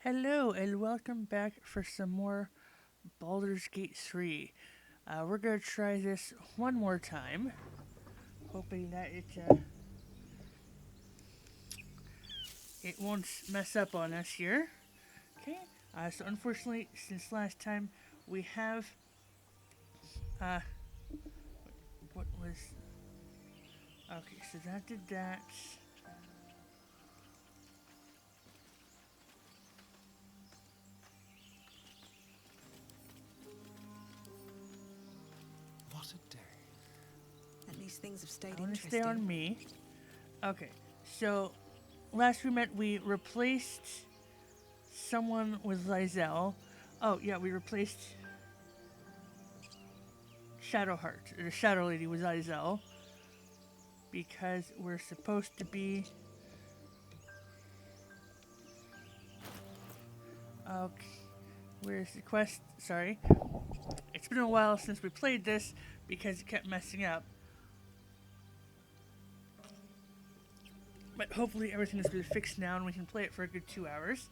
Hello and welcome back for some more Baldur's Gate 3. We're gonna try this one more time, hoping that it won't mess up on us here. Okay. So unfortunately, since last time we have uh, what was okay? So that did that. What a day. At least things have stayed I want to stay interesting. on me. Okay. So last we met, we replaced someone with Lizelle. Oh yeah, we replaced Shadowheart, or the Shadow Lady with Lizelle, because we're supposed to be. Okay, where's the quest? Sorry. It's been a while since we played this because it kept messing up. But hopefully everything has been fixed now and we can play it for a good 2 hours.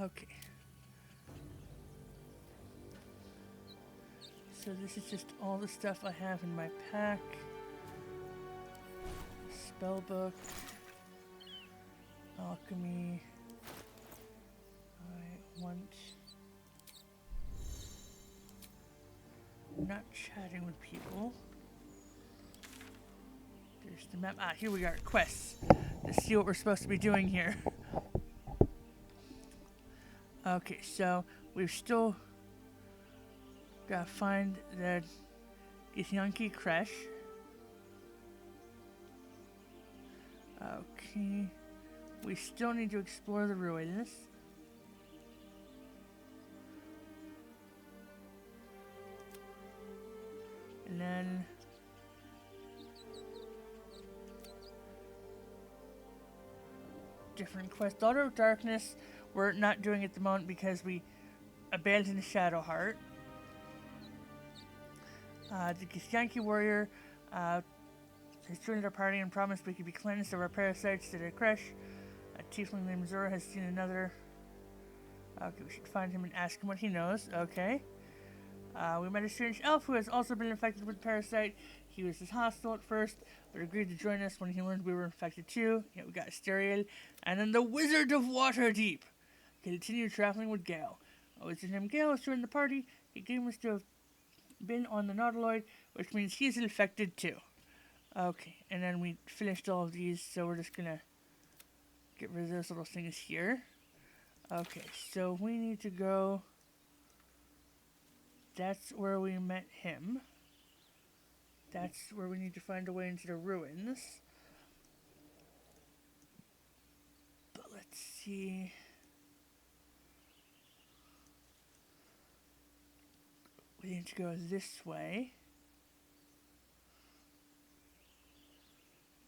Okay. So this is just all the stuff I have in my pack. Spellbook. Alchemy. I want... I'm not chatting with people. There's the map. Ah, here we are. Quests. Let's see what we're supposed to be doing here. Okay, so we've still gotta find the Githyanki Creche. Okay. We still need to explore the ruins. And then different quest. Daughter of Darkness, we're not doing at the moment because we abandoned Shadowheart. The Githyanki warrior has joined our party and promised we could be cleansed of our parasites at a creche. A tiefling named Zora has seen another. Okay, we should find him and ask him what he knows. Okay. We met a strange elf who has also been infected with the parasite. He was hostile at first, but agreed to join us when he learned we were infected too. Yeah, we got Asteriel. And then the Wizard of Waterdeep continued traveling with Gale. A wizard named Gale has joined the party. He claims to have been on the Nautiloid, which means he's infected too. Okay, and then we finished all of these, so we're just gonna get rid of those little things here. Okay, so we need to go. That's where we met him. That's where we need to find a way into the ruins. But let's see. We need to go this way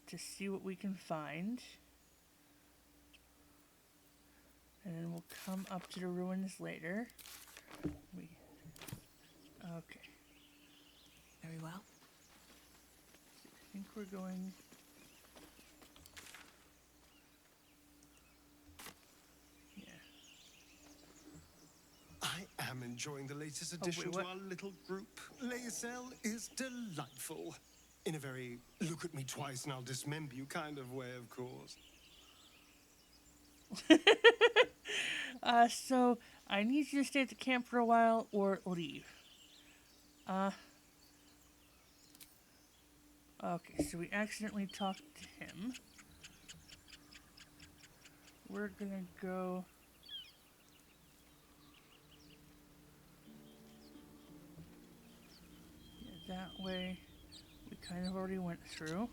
to see what we can find. And then we'll come up to the ruins later. Okay. Very well. I think we're going... Yeah. I am enjoying the latest addition to our little group. Lae'zel is delightful. In a very look at me twice and I'll dismember you kind of way, of course. So I need you to stay at the camp for a while or leave. Okay, so we accidentally talked to him. We're gonna go... Yeah, that way we kind of already went through.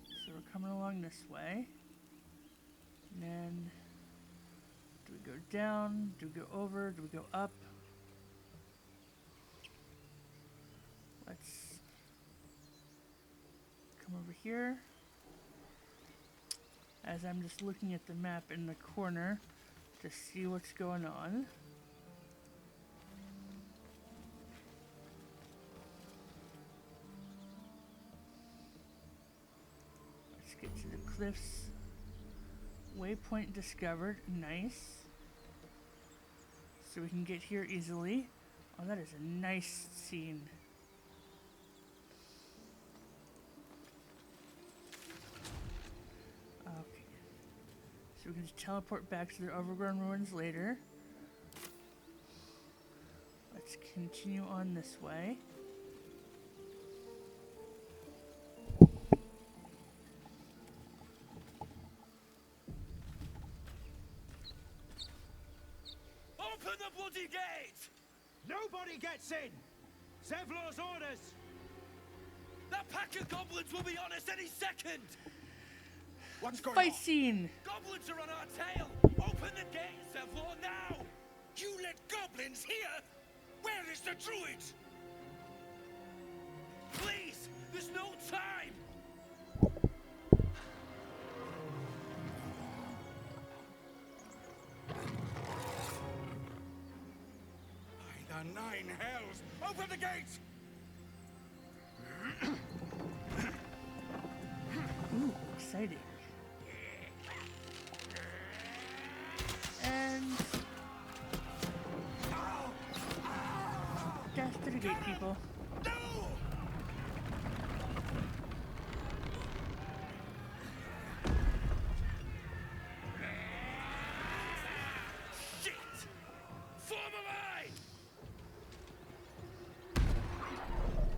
So we're coming along this way. And then... Do we go down? Do we go over? Do we go up? Let's come over here. As I'm just looking at the map in the corner to see what's going on. Let's get to the cliffs. Waypoint discovered. Nice. So we can get here easily. Oh, that is a nice scene. Okay. So we can just teleport back to the overgrown ruins later. Let's continue on this way. Open the bloody gate! Nobody gets in! Zevlor's orders! That pack of goblins will be on us any second! What's going Fight on? scene! Goblins are on our tail! Open the gate, Zevlor, now! You let goblins here? Where is the druid? Please! There's no time! By the nine hells! Open the gates! Ooh, exciting. And death to the gate people. No! Shit! Form a line!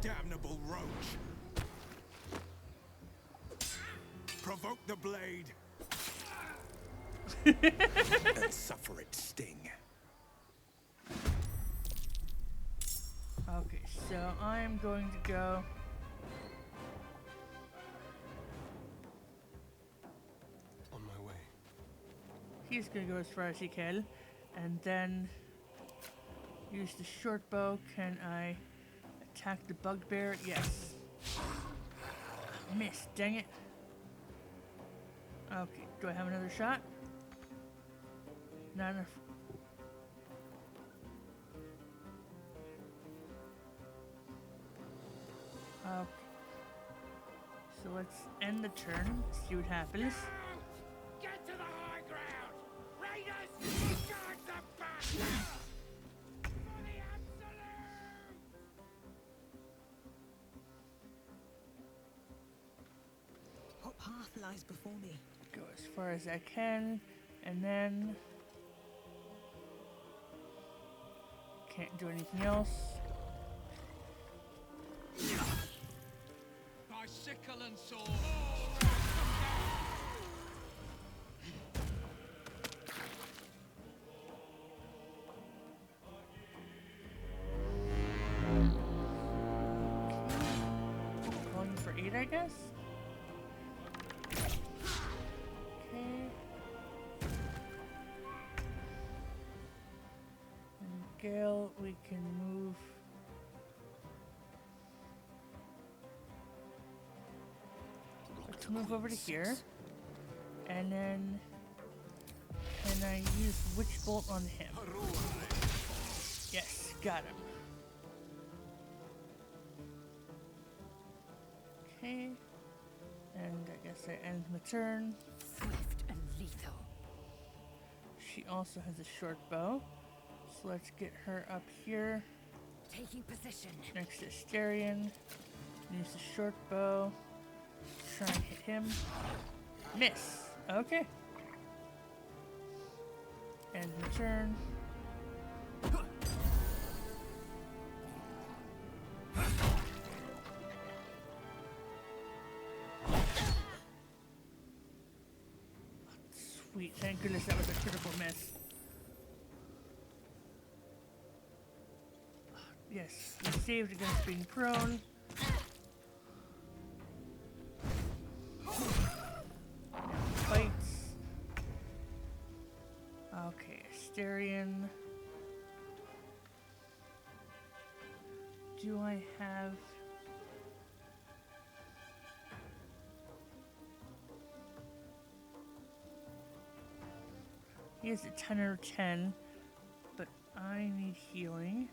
Damnable roach! Provoke the blade! and suffer its sting. Okay, so I'm going to go. On my way. He's going to go as far as he can. And then use the short bow. Can I attack the bugbear? Yes. Miss, dang it. Okay, do I have another shot? Not enough. Okay. So let's end the turn, see what happens. Get to the high ground! Raiders! Guard the bastard! For the absolute! What path lies before me? Go as far as I can, and then can't do anything else. By sickle and sword! Calling for 8, I guess. Okay. And Gale, we can move. Let's move over to here. And then can I use Witch Bolt on him? Yes, got him. Okay. And I guess I end my turn. Swift and lethal. She also has a short bow. So let's get her up here Taking position. next to Asterion. Use the short bow. Try and hit him. Miss. Okay. End my turn. Sweet, thank goodness that was a critical miss. Yes, we saved against being prone. Fights. Okay, Asterion. Do I have... He has a 10 out of 10, but I need healing.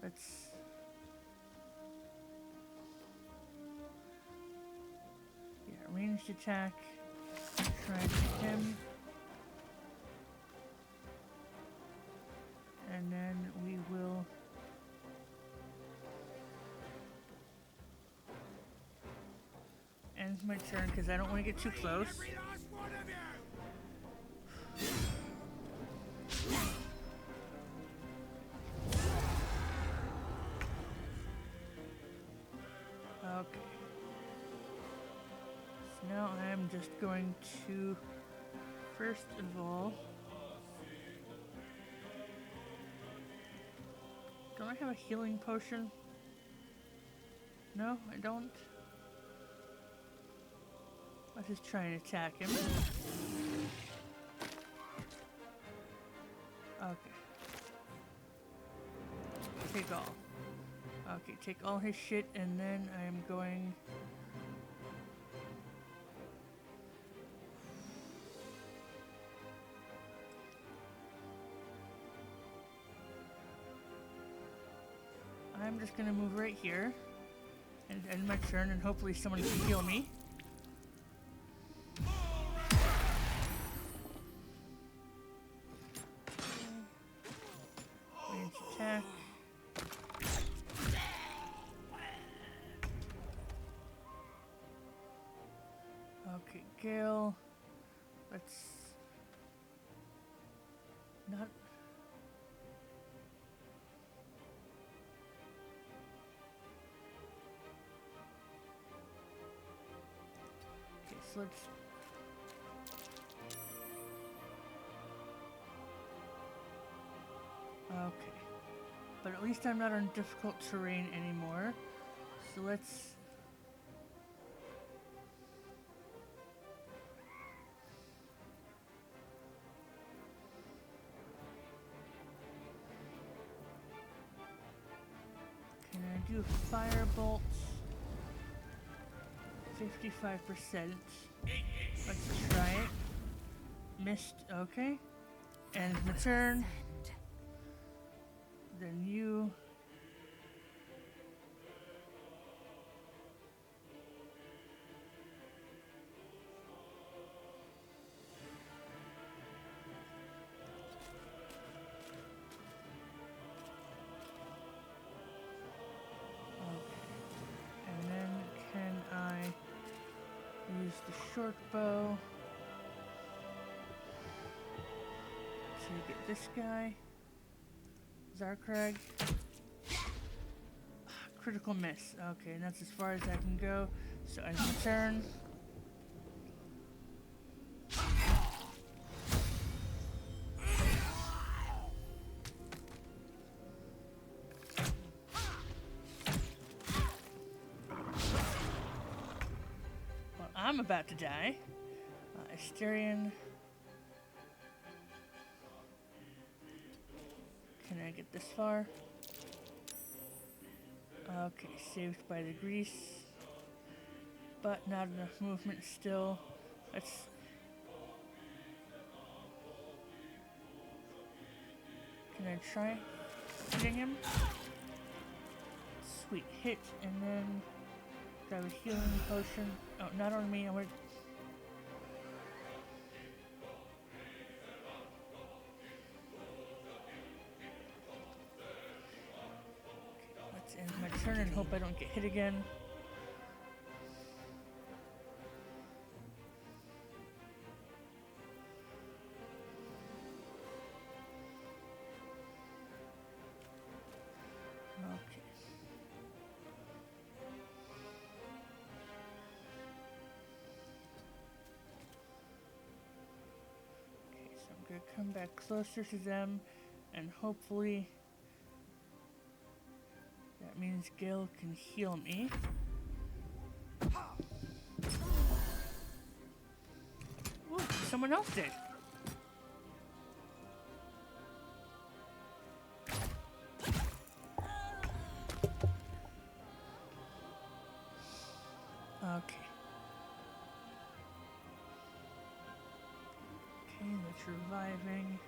Let's... Yeah, range ranged attack. Try and hit him. And then we will end my turn because I don't want to get too close. Every last one of you! Okay. So now I'm just going to, first of all, don't I have a healing potion? No, I don't. I'll just try and attack him. Okay. Take all. Okay, take all his shit, and then I'm going... I'm just gonna move right here and end my turn, and hopefully someone can heal me. Range attack. Okay, Gale. Let's not. Okay, so let's. Okay. But at least I'm not on difficult terrain anymore. So let's. Can I do firebolt? 55%. Let's try it. Missed, okay. And the turn. Then you. And then can I use the short bow to get this guy? Zarkrag. Critical miss. Okay, and that's as far as I can go. So I turn. Well, I'm about to die. Asterion. Can I get this far? Okay, saved by the grease. But not enough movement still. Let's... Can I try hitting him? Sweet, hit, and then grab a healing potion. Oh, not on me, I want... End my turn and hope I don't get hit again. Okay. Okay, so I'm gonna come back closer to them and hopefully that means Gale can heal me. Ooh, someone else did. Okay. Okay, that's reviving.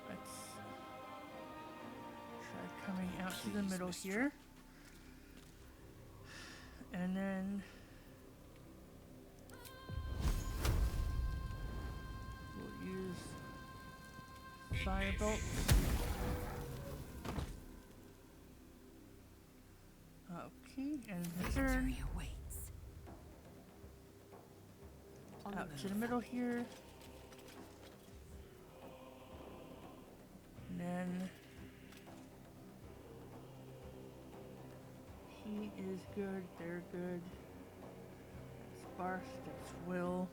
Let's try coming out to the middle here. And then Firebolt. Okay, and the turn. Victory awaits. Out to the middle here. And then he is good, they're good. That's Barth, that's Will.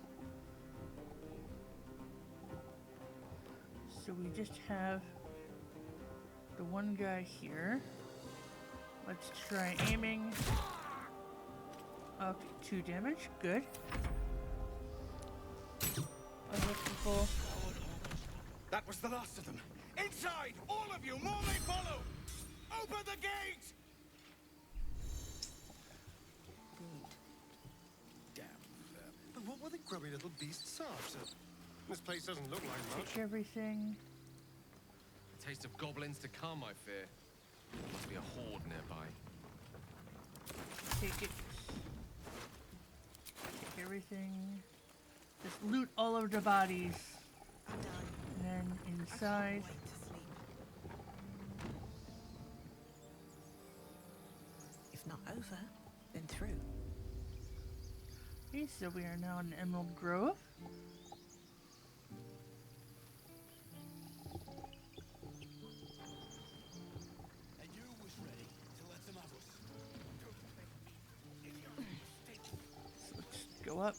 So we just have the one guy here. Let's try aiming. Okay, 2 damage, good. Other people. That was the last of them. Inside! All of you! More may follow! Open the gate! Damn them. But what were the grubby little beasts after? This place doesn't look like much. Take everything. A taste of goblins to come, I fear. Must be a horde nearby. Take it. Take everything. Just loot all of the bodies. I'm done. And then I can't inside. wait to sleep. If not over, then through. Okay, so we are now in Emerald Grove. And you was ready to let them have us. So let's go up.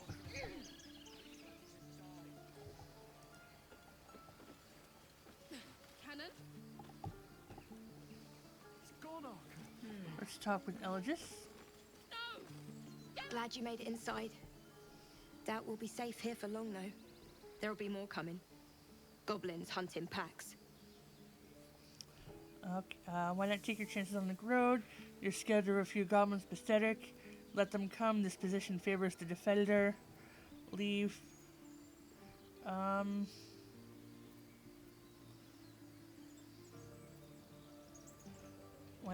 Cannon? It's gone, Ark. Let's talk with Elgis. Glad you made it inside. Doubt we'll be safe here for long, though. There'll be more coming. Goblins hunting packs. Okay, why not take your chances on the road? You're scared of a few goblins, pathetic. Let them come. This position favors the defender. Leave. Why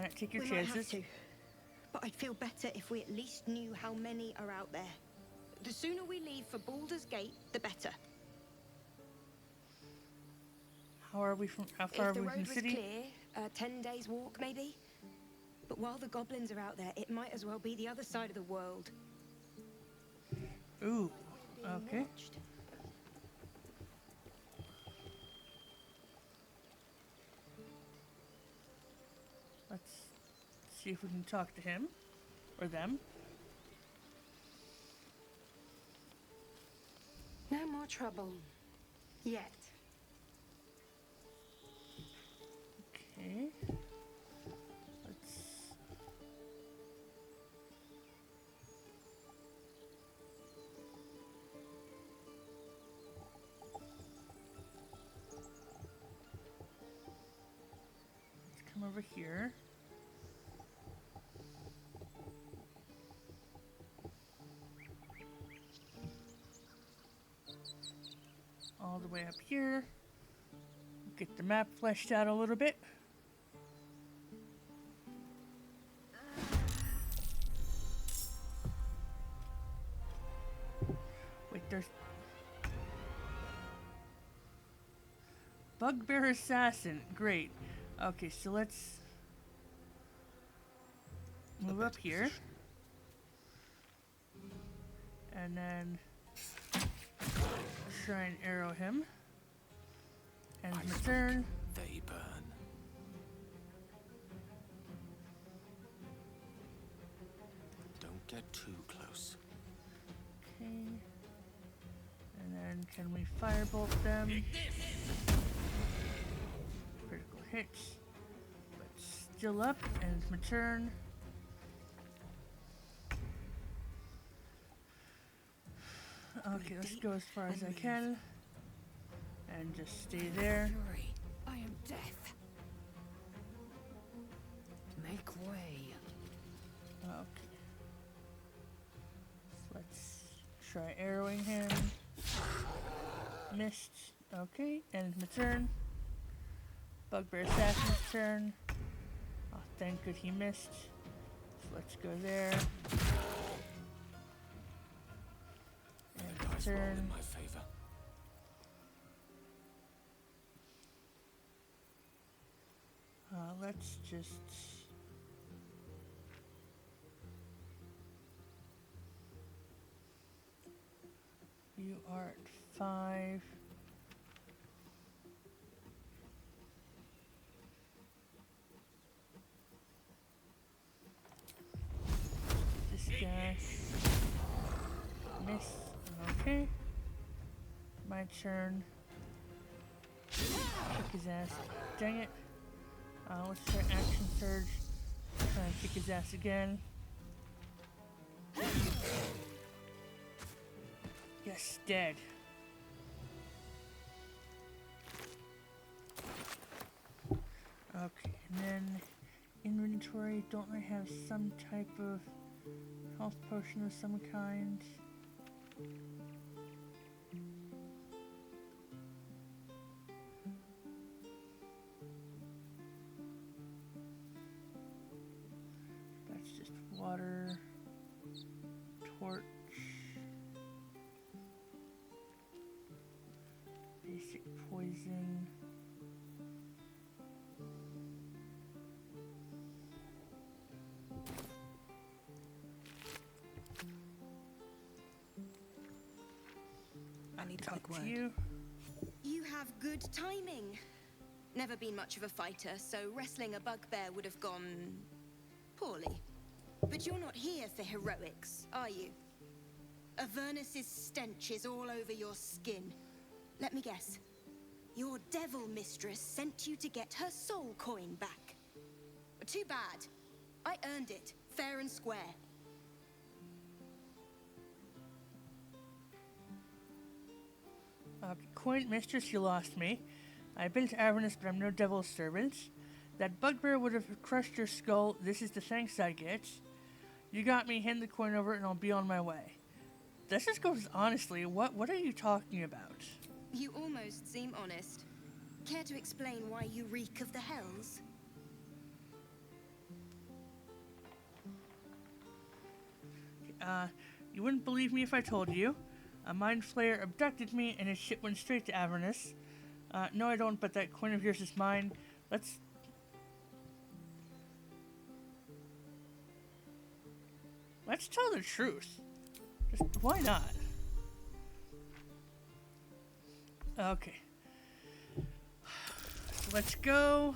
not take your We might have chances? to. But I'd feel better if we at least knew how many are out there. The sooner we leave for Baldur's Gate, the better. How far are we from If the the road was city? clear, 10 days walk maybe. But while the goblins are out there, it might as well be the other side of the world. Ooh. Being Okay. watched. Let's see if we can talk to him or them. No more trouble. Yet. Okay. Let's. Let's come over here. All the way up here. Get the map fleshed out a little bit. Wait, there's Bugbear Assassin. Great. Okay, so let's move up here. And then try and arrow him. And I return. They burn. Don't get too close. Okay. And then can we firebolt them? Critical hits. But still up, and it's my turn. Okay, let's go as far as I can. And just stay there. Fury. I am death. Make way. Okay. So let's try arrowing him. Missed. Okay, and it's my turn. Bugbear Assassin's turn. Oh, thank good he missed. So let's go there. And The dice roll turn. in my favor. let's just... You are at 5. This guy. Miss. Okay. My turn. Kick his ass. Dang it. Let's try action surge. Try and kick his ass again. Yes, dead. Okay, and then inventory. Don't I have some type of health potion of some kind? That's just water, torch, basic poison. I need to Talk make to word. you. You have good timing. Never been much of a fighter, so wrestling a bugbear would have gone poorly. But you're not here for heroics, are you? Avernus's stench is all over your skin. Let me guess. Your devil mistress sent you to get her soul coin back. Too bad. I earned it, fair and square. Coin mistress, you lost me. I've been to Avernus, but I'm no devil's servant. That bugbear would have crushed your skull. This is the thanks I get. You got me. Hand the coin over, and I'll be on my way. This just goes honestly. What are you talking about? You almost seem honest. Care to explain why you reek of the hells? You wouldn't believe me if I told you. A mind flayer abducted me, and his ship went straight to Avernus. No, I don't, but that coin of yours is mine. Let's tell the truth. Just, why not? Okay. So let's go.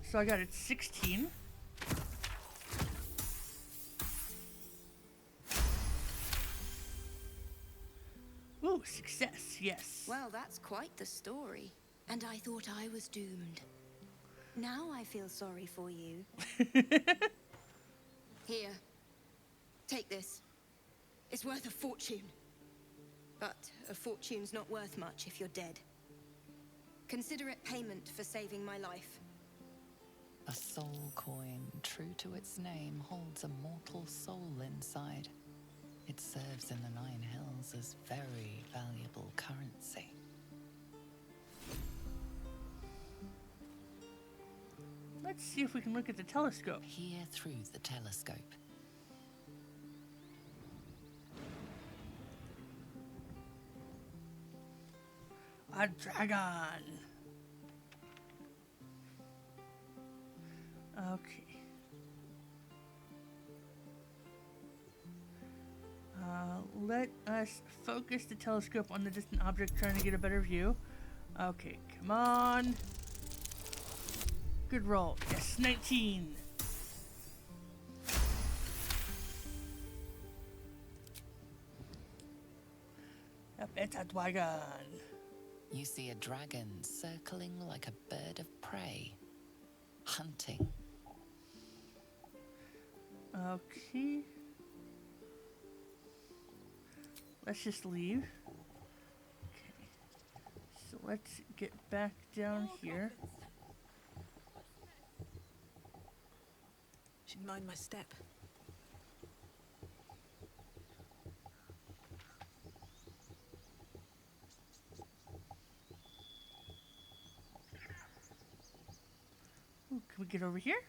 So I got it 16. Ooh, success, yes. Well, that's quite the story. And I thought I was doomed. Now I feel sorry for you. Here. Take this. It's worth a fortune. But a fortune's not worth much if you're dead. Consider it payment for saving my life. A soul coin, true to its name, holds a mortal soul inside. It serves in the Nine Hells as very valuable currency. Let's see if we can look at the telescope. Here through the telescope. A dragon. Okay. Let us focus the telescope on the distant object, trying to get a better view. Okay, come on. Good roll. Yes, 19. A beta dragon. You see a dragon circling like a bird of prey, hunting. Okay. Let's just leave. Okay. So let's get back down here. Should mind my step. Ooh, can we get over here?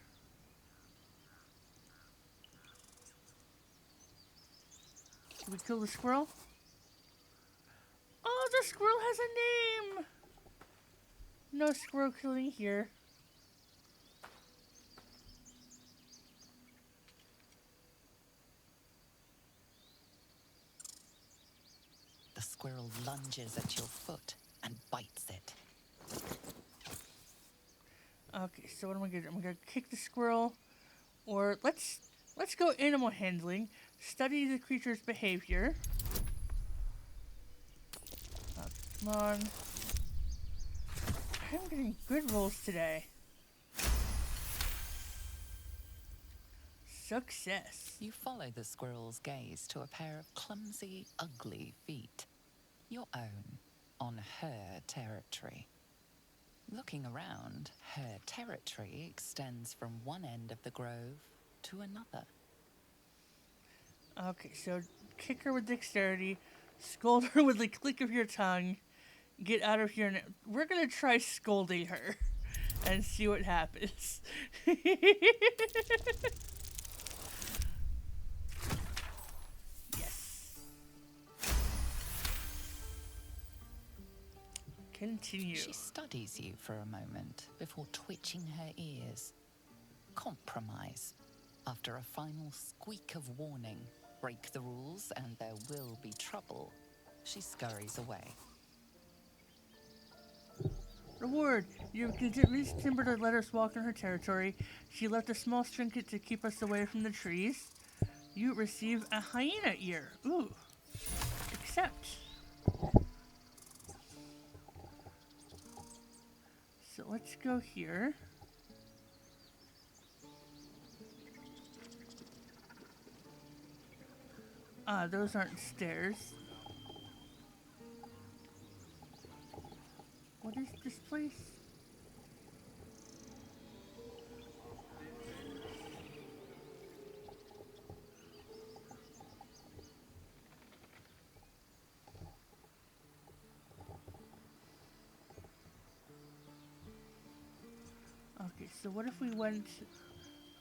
Can we kill the squirrel? Oh, the squirrel has a name! No squirrel killing here. squirrel lunges at your foot and bites it. Okay, so what am I gonna do? I'm gonna kick the squirrel, or let's go animal handling. Study the creature's behavior. Come on. I'm getting good rolls today. Success. You follow the squirrel's gaze to a pair of clumsy, ugly feet. Your own, on her territory. Looking around, her territory extends from one end of the grove to another. Okay, so kick her with dexterity, scold her with the click of your tongue, get out of here, and we're gonna try scolding her and see what happens. Yes. Continue. She studies you for a moment before twitching her ears. Compromise. After a final squeak of warning, break the rules and there will be trouble, she scurries away. Reward! You have convinced Timber to let us walk in her territory. She left a small trinket to keep us away from the trees. You receive a hyena ear. Ooh. Accept. So let's go here. Ah, those aren't stairs. What is this place? Okay, so what if we went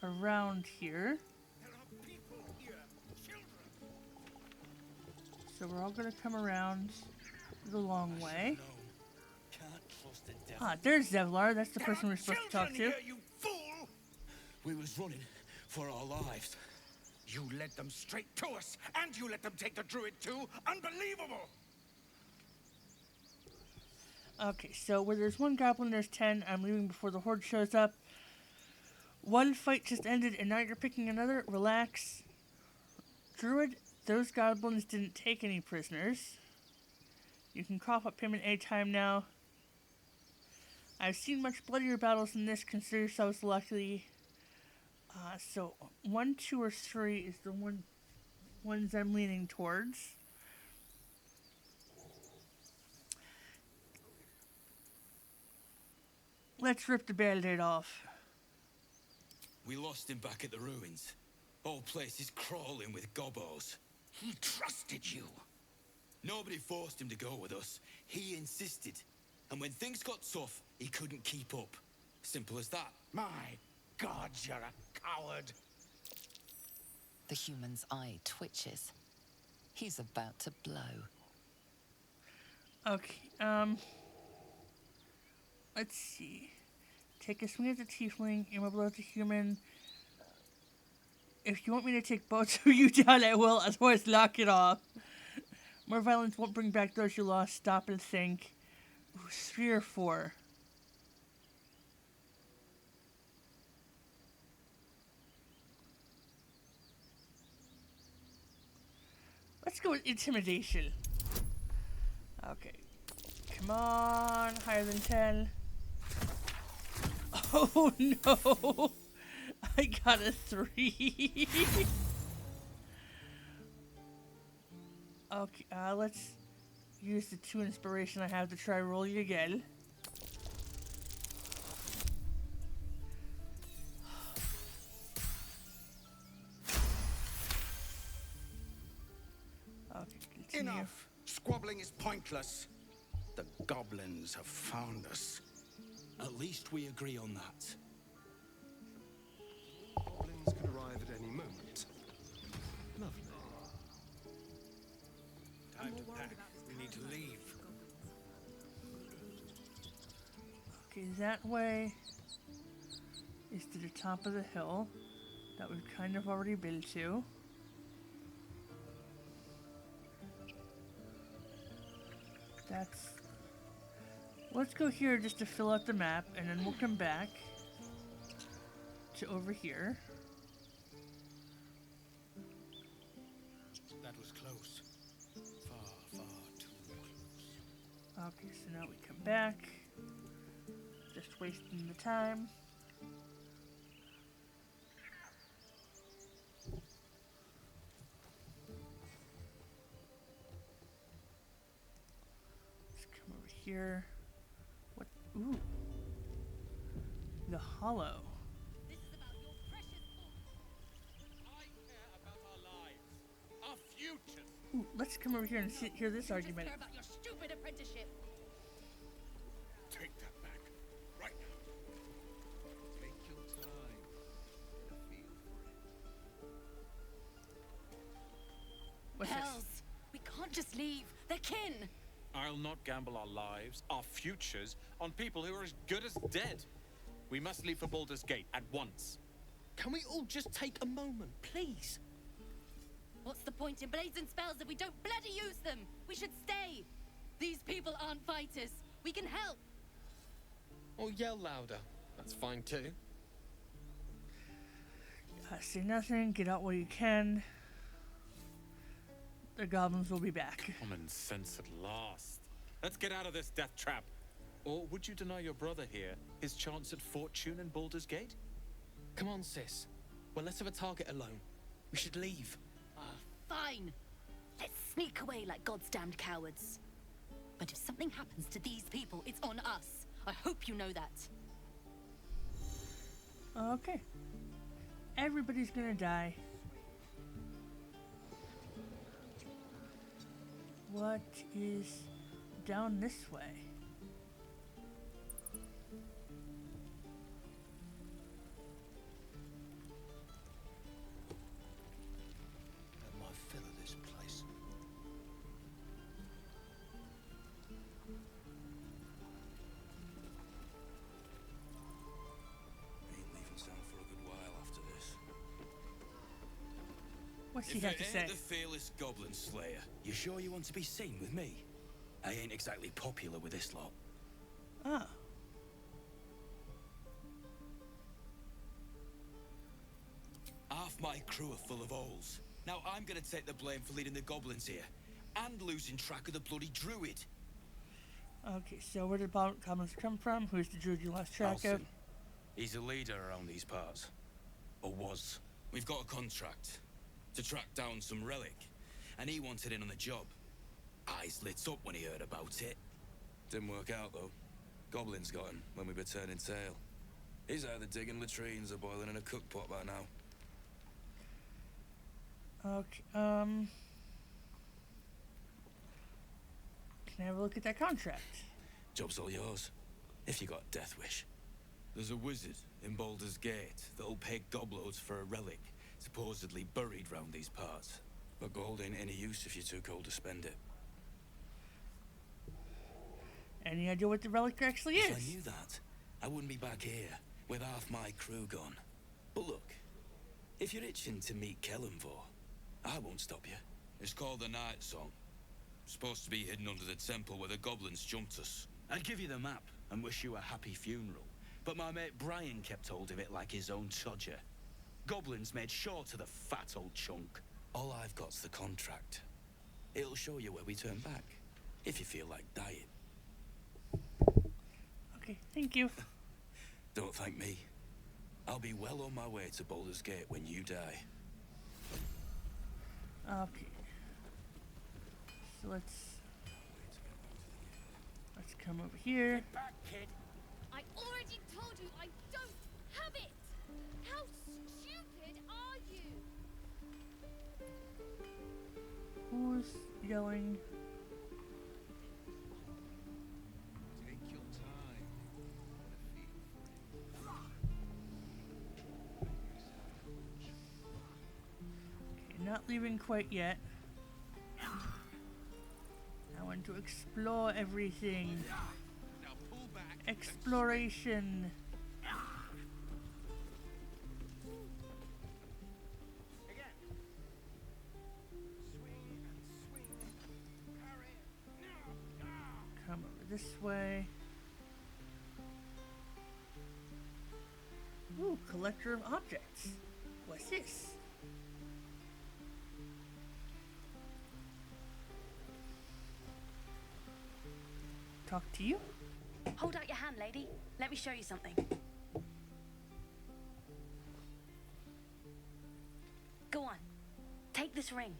around here? There are people here, children. So we're all gonna come around the long way. Can't trust the devil. Ah, there's Zevlar. That's the There person are we're supposed to talk to. children here, you fool! We was running for our lives. You led them straight to us, and you let them take the druid too. Unbelievable! Okay, so where there's one goblin, there's 10. I'm leaving before the horde shows up. One fight just ended, and now you're picking another. Relax. Druid, those goblins didn't take any prisoners. You can cough up payment anytime now. I've seen much bloodier battles than this. Consider yourselves lucky. So 1, 2, or 3 is the ones I'm leaning towards. Let's rip the band-aid off. We lost him back at the ruins. Whole place is crawling with gobos. He trusted you. Nobody forced him to go with us. He insisted. And when things got tough, he couldn't keep up. Simple as that. My God, you're a coward. The human's eye twitches. He's about to blow. Okay, let's see. Take a swing at the tiefling, immobilize the human. If you want me to take both of you down, I will, otherwise lock it off. More violence won't bring back those you lost. Stop and think. Ooh, 3 or 4. Let's go with intimidation. Okay. Come on, higher than 10. Oh no! I got a 3. Okay, let's use the 2 inspiration I have to try rolling again. Okay, continue. Enough. Squabbling is pointless. The goblins have found us. At least we agree on that. Goblins could arrive at any moment. Lovely. Time to pack. We need to leave. Okay, that way is to the top of the hill that we've kind of already been to. That's... Let's go here just to fill out the map, and then we'll come back to over here. That was close. Far, far too close. Okay, so now we come back. Just wasting the time. Let's come over here. What? Ooh. The Hollow. This is about your precious book. I care about our lives, our futures. Ooh, let's come over here and hear this argument. Care about your stupid apprenticeship. Take that back. Right now. Take your time. Get a feel for it. What's this? Hells! We can't just leave. They're kin. I'll not gamble our lives, our futures, on people who are as good as dead. We must leave for Baldur's Gate at once. Can we all just take a moment, please? What's the point in blazing spells if we don't bloody use them? We should stay. These people aren't fighters. We can help. Or yell louder. That's fine too. Say nothing. Get out while you can. The goblins will be back. Common sense at last. Let's get out of this death trap. Or would you deny your brother here his chance at fortune in Baldur's Gate? Come on, sis. We're less of a target alone. We should leave. Fine. Let's sneak away like God's damned cowards. But if something happens to these people, it's on us. I hope you know that. Okay. Everybody's gonna die. What is down this way? Had my fill of this place. Ain't leaving town for a good while after this. What's he If have it to say? ain't the fearless goblin slayer, you sure you want to be seen with me? I ain't exactly popular with this lot. Ah. Half my crew are full of holes. Now I'm gonna take the blame for leading the goblins here, and losing track of the bloody druid. Okay, so where did goblins come from? Who's the druid you lost track of? Alson. He's a leader around these parts. Or was. We've got a contract to track down some relic, and he wanted in on the job. Eyes lit up when he heard about it. Didn't work out, though. Goblins got him when we were turning tail. He's either digging latrines or boiling in a cookpot by now. Okay, can I have a look at that contract? Job's all yours, if you got a death wish. There's a wizard in Baldur's Gate that'll pay gobloads for a relic, supposedly buried round these parts. But gold ain't any use if you're too cold to spend it. Any idea what the relic actually If I is? knew that, I wouldn't be back here with half my crew gone. But look, if you're itching to meet Kellenvor, I won't stop you. It's called the Night Song. Supposed to be hidden under the temple where the goblins jumped us. I'd give you the map and wish you a happy funeral, but my mate Brian kept hold of it like his own Todger. Goblins made sure to the fat old chunk. All I've got's the contract. It'll show you where we turn back, if you feel like dying. Okay, thank you. Don't thank me. I'll be well on my way to Baldur's Gate when you die. Okay. So let's come over here. Get back, kid. I already told you I don't have it! How stupid are you? Who's yelling? Take your time. Get a feel for it. Okay, not leaving quite yet. I want to explore everything. Now pull back. Exploration. Again. Swing and swing. Parry. come over this way. Ooh, collector of objects. What's this? Talk to you? Hold out your hand, lady. Let me show you something. Go on. Take this ring.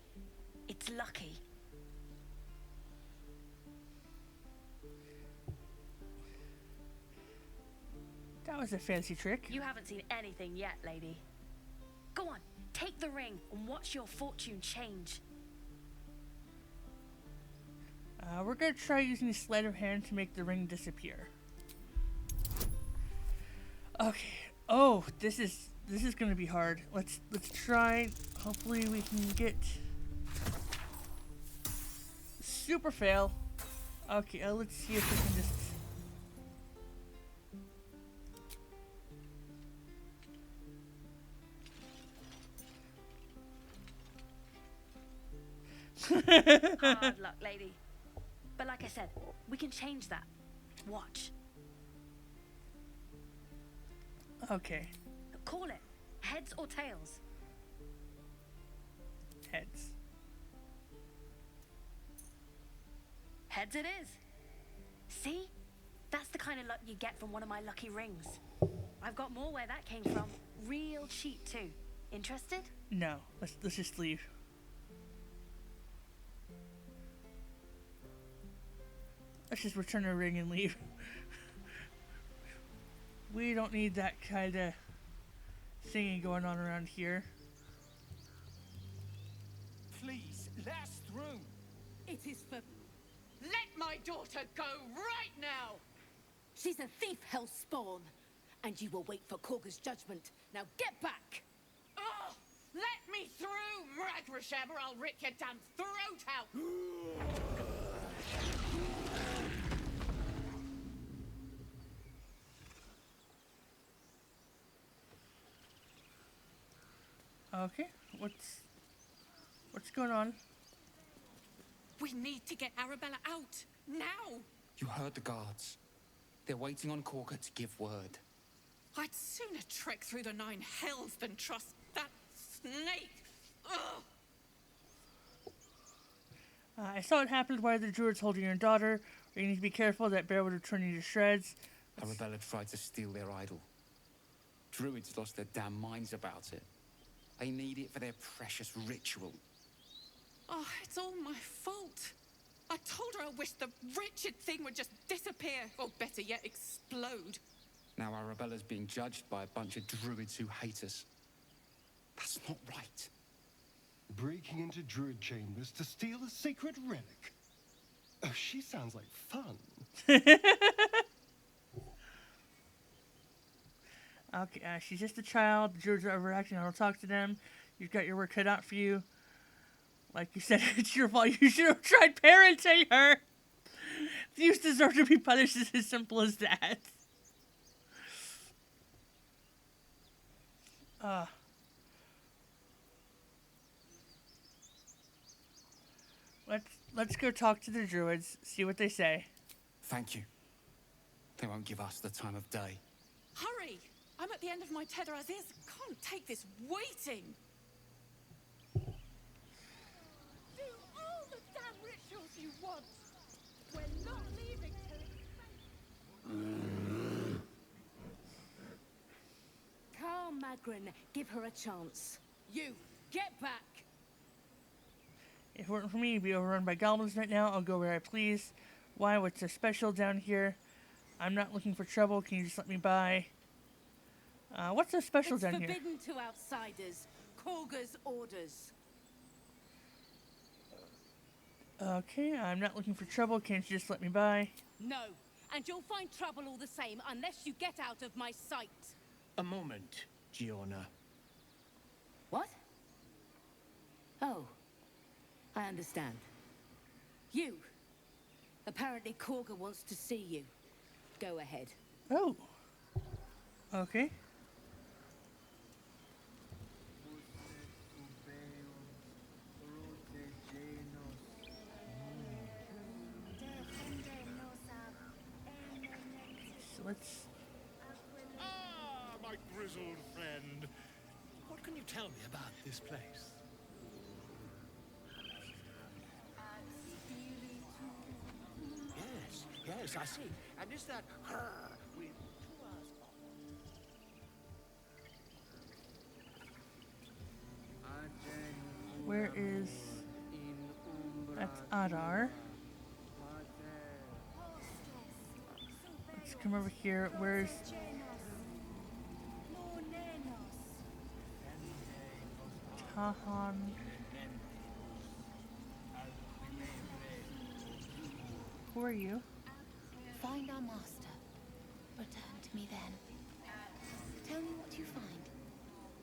It's lucky. That was a fancy trick. You haven't seen anything yet, lady. Go on. Take the ring and watch your fortune change. We're gonna try using the sleight of hand to make the ring disappear. Okay. Oh, this is gonna be hard. Let's try. Hopefully we can get super fail. Okay, let's see if we can just. Hard luck, lady. But like I said, we can change that. Watch. Okay. Call it. Heads or tails? Heads. Heads it is. See? That's the kind of luck you get from one of my lucky rings. I've got more where that came from. Real cheap too. Interested? No. Let's just leave. Let's just return the ring and leave. We don't need that kind of singing going on around here. Please, let us through. It is for... Let my daughter go right now! She's a thief, hellspawn. And you will wait for Korga's judgment. Now get back! Oh, let me through, Ragrasham, or I'll rip your damn throat out! Okay, what's going on? We need to get Arabella out, now! You heard the guards. They're waiting on Korga to give word. I'd sooner trek through the 9 hells than trust that snake! Ugh! I saw what happened while the druid's holding your daughter. You need to be careful, that bear would have torn you to shreds. Arabella tried to steal their idol. Druids lost their damn minds about it. They need it for their precious ritual. Oh, it's all my fault. I told her I wished the wretched thing would just disappear, or better yet, explode. Now Arabella's being judged by a bunch of druids who hate us. That's not right. Breaking into druid chambers to steal a sacred relic. Oh, she sounds like fun. Okay, she's just a child. The druids are overacting. I don't talk to them. You've got your work cut out for you. Like you said, it's your fault. You should have tried parenting her. Thieves deserve to be punished. It's as simple as that. Let's go talk to the druids. See what they say. Thank you. They won't give us the time of day. Hurry! I'm at the end of my tether as is. Can't take this waiting. Do all the damn rituals you want. We're not leaving till Calm, Magrin. Give her a chance. You, get back! If it weren't for me, you'd be overrun by goblins right now. I'll go where I please. Why? What's so special down here? I'm not looking for trouble. Can you just let me by? What's so special down here? It's forbidden to outsiders. Korga's orders. Okay, I'm not looking for trouble. Can't you just let me by? No, and you'll find trouble all the same unless you get out of my sight. A moment, Giona. What? Oh, I understand. You. Apparently Korga wants to see you. Go ahead. Oh. Okay. let's... Ah, my grizzled friend. What can you tell me about this place? Yes, I see. And is that with two eyes on? Where is... That's Adar. Let's come over here. Where's... Tahan? Who are you? Find our master. Return to me then. Tell me what you find.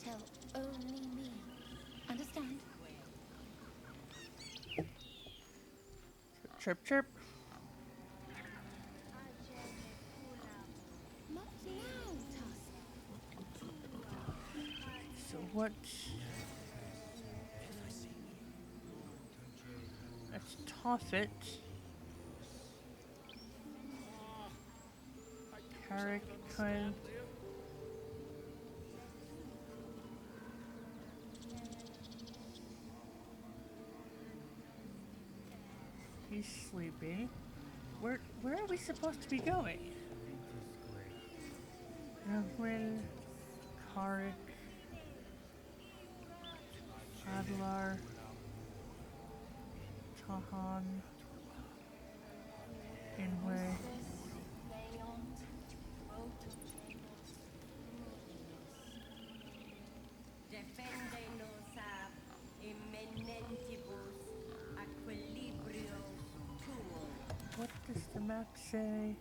Tell only me. Understand? Chirp, chirp. Not now, Tusk. So what? That's Toffet. Carrick, Kyle. He's sleeping. Where are we supposed to be going? Evelyn, Carrick, Adlar, Tahan, Inway. Defendenos ab immanentibus equilibrio tuo. What does the map say?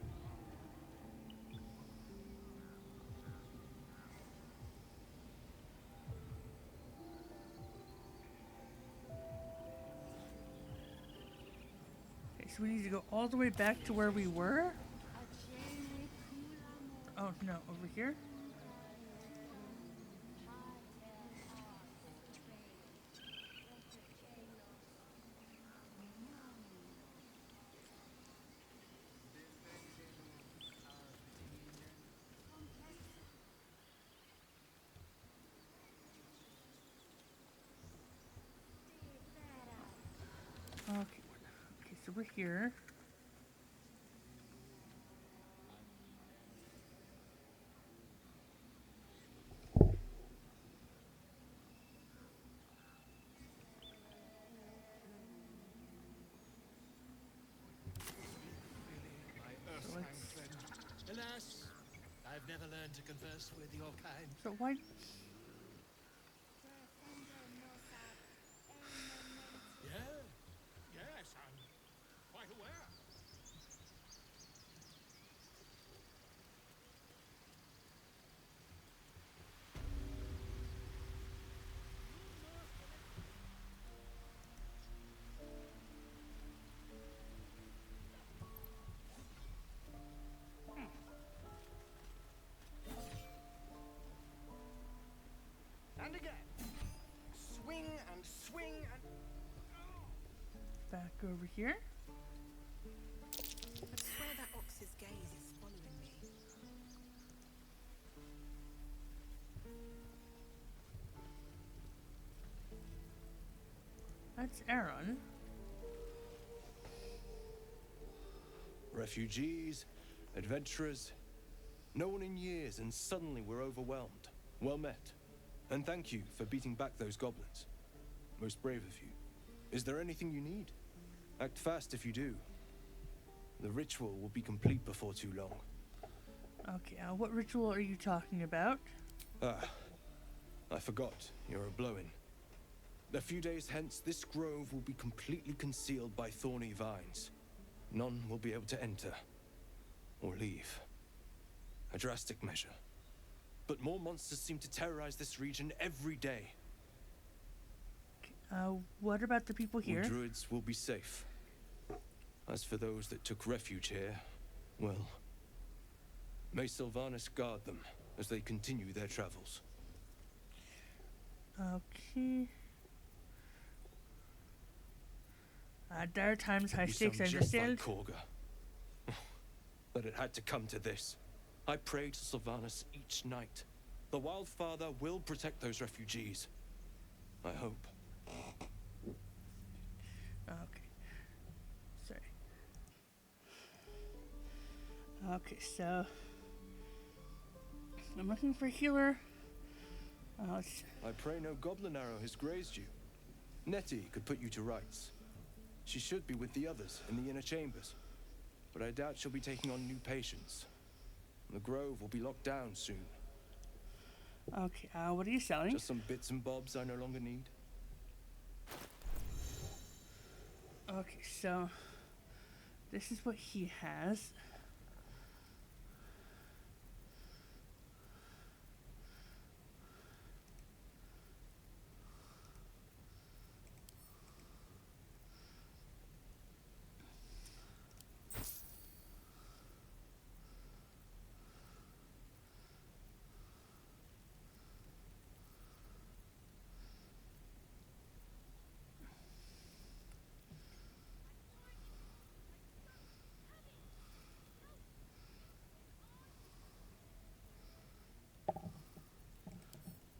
Okay, so we need to go all the way back to where we were? Oh no, over here? Okay, so we're here. Alas, I've never learned to converse with your kind. So why? Yes, I'm quite aware. And again. Swing and swing and... Back over here. I swear that ox's gaze is following me. That's Aaron. Refugees, adventurers, no one in years, and suddenly we're overwhelmed. Well met. And thank you for beating back those goblins. Most brave of you. Is there anything you need? Act fast if you do. The ritual will be complete before too long. Okay, what ritual are you talking about? Ah, I forgot. You're a blow-in. A few days hence, this grove will be completely concealed by thorny vines. None will be able to enter or leave. A drastic measure. But more monsters seem to terrorize this region every day. What about the people here? The druids will be safe. As for those that took refuge here, well, may Sylvanas guard them as they continue their travels. Okay. Dire times, high You stakes, I sound just like understand. Korga. But it had to come to this. I pray to Sylvanas each night. The Wildfather will protect those refugees. I hope. Okay. Sorry. Okay, so I'm looking for a healer. I pray no goblin arrow has grazed you. Nettie could put you to rights. She should be with the others in the inner chambers, but I doubt she'll be taking on new patients. The grove will be locked down soon. Okay, what are you selling? Just some bits and bobs I no longer need. Okay, so this is what he has.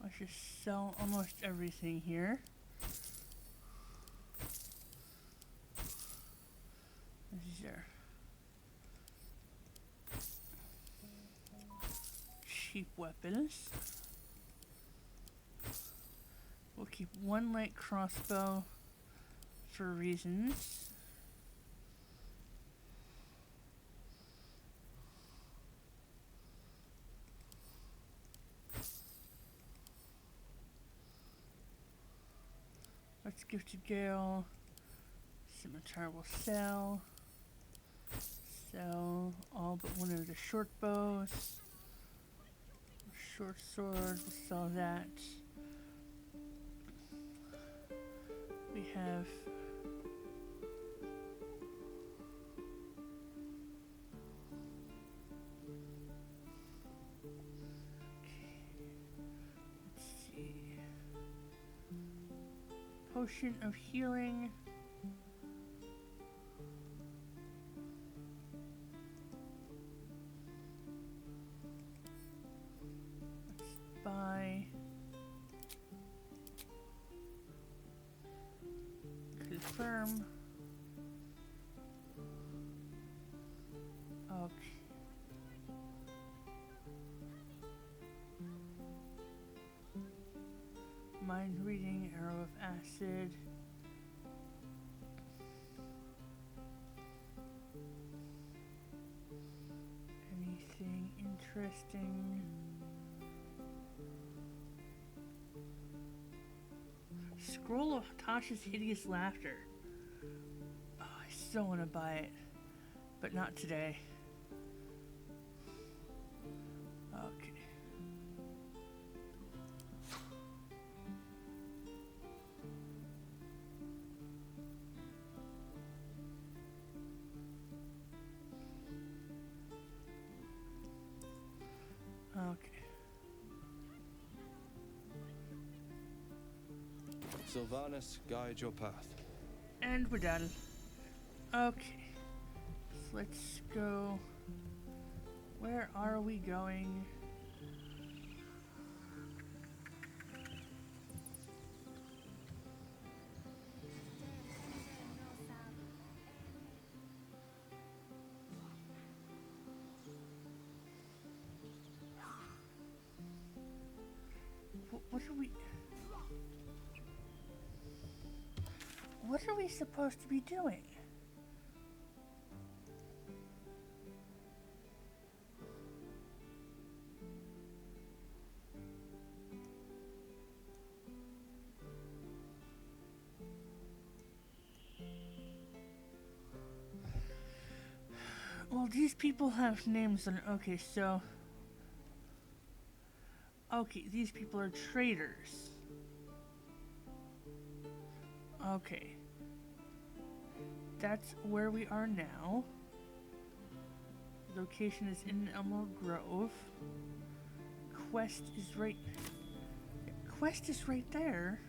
Let's just sell almost everything here. These are cheap weapons. We'll keep one light crossbow for reasons. Let's give to Gale. Scimitar will sell. Sell all but one of the short bows. Short sword, we'll sell that. We have potion of healing. Let's buy confirm. Okay. Mind reading, arrow of acid. Anything interesting? Scroll of Tasha's Hideous Laughter. Oh, I still want to buy it, but not today. Okay. Okay. Sylvanas, guide your path. And we're done. Okay. So let's go. Where are we going? What are we... What are we supposed to be doing? Well, these people have names on... Okay, so... Okay, these people are traders. Okay. That's where we are now. Location is in Emerald Grove. Quest is right... Yeah, quest is right there.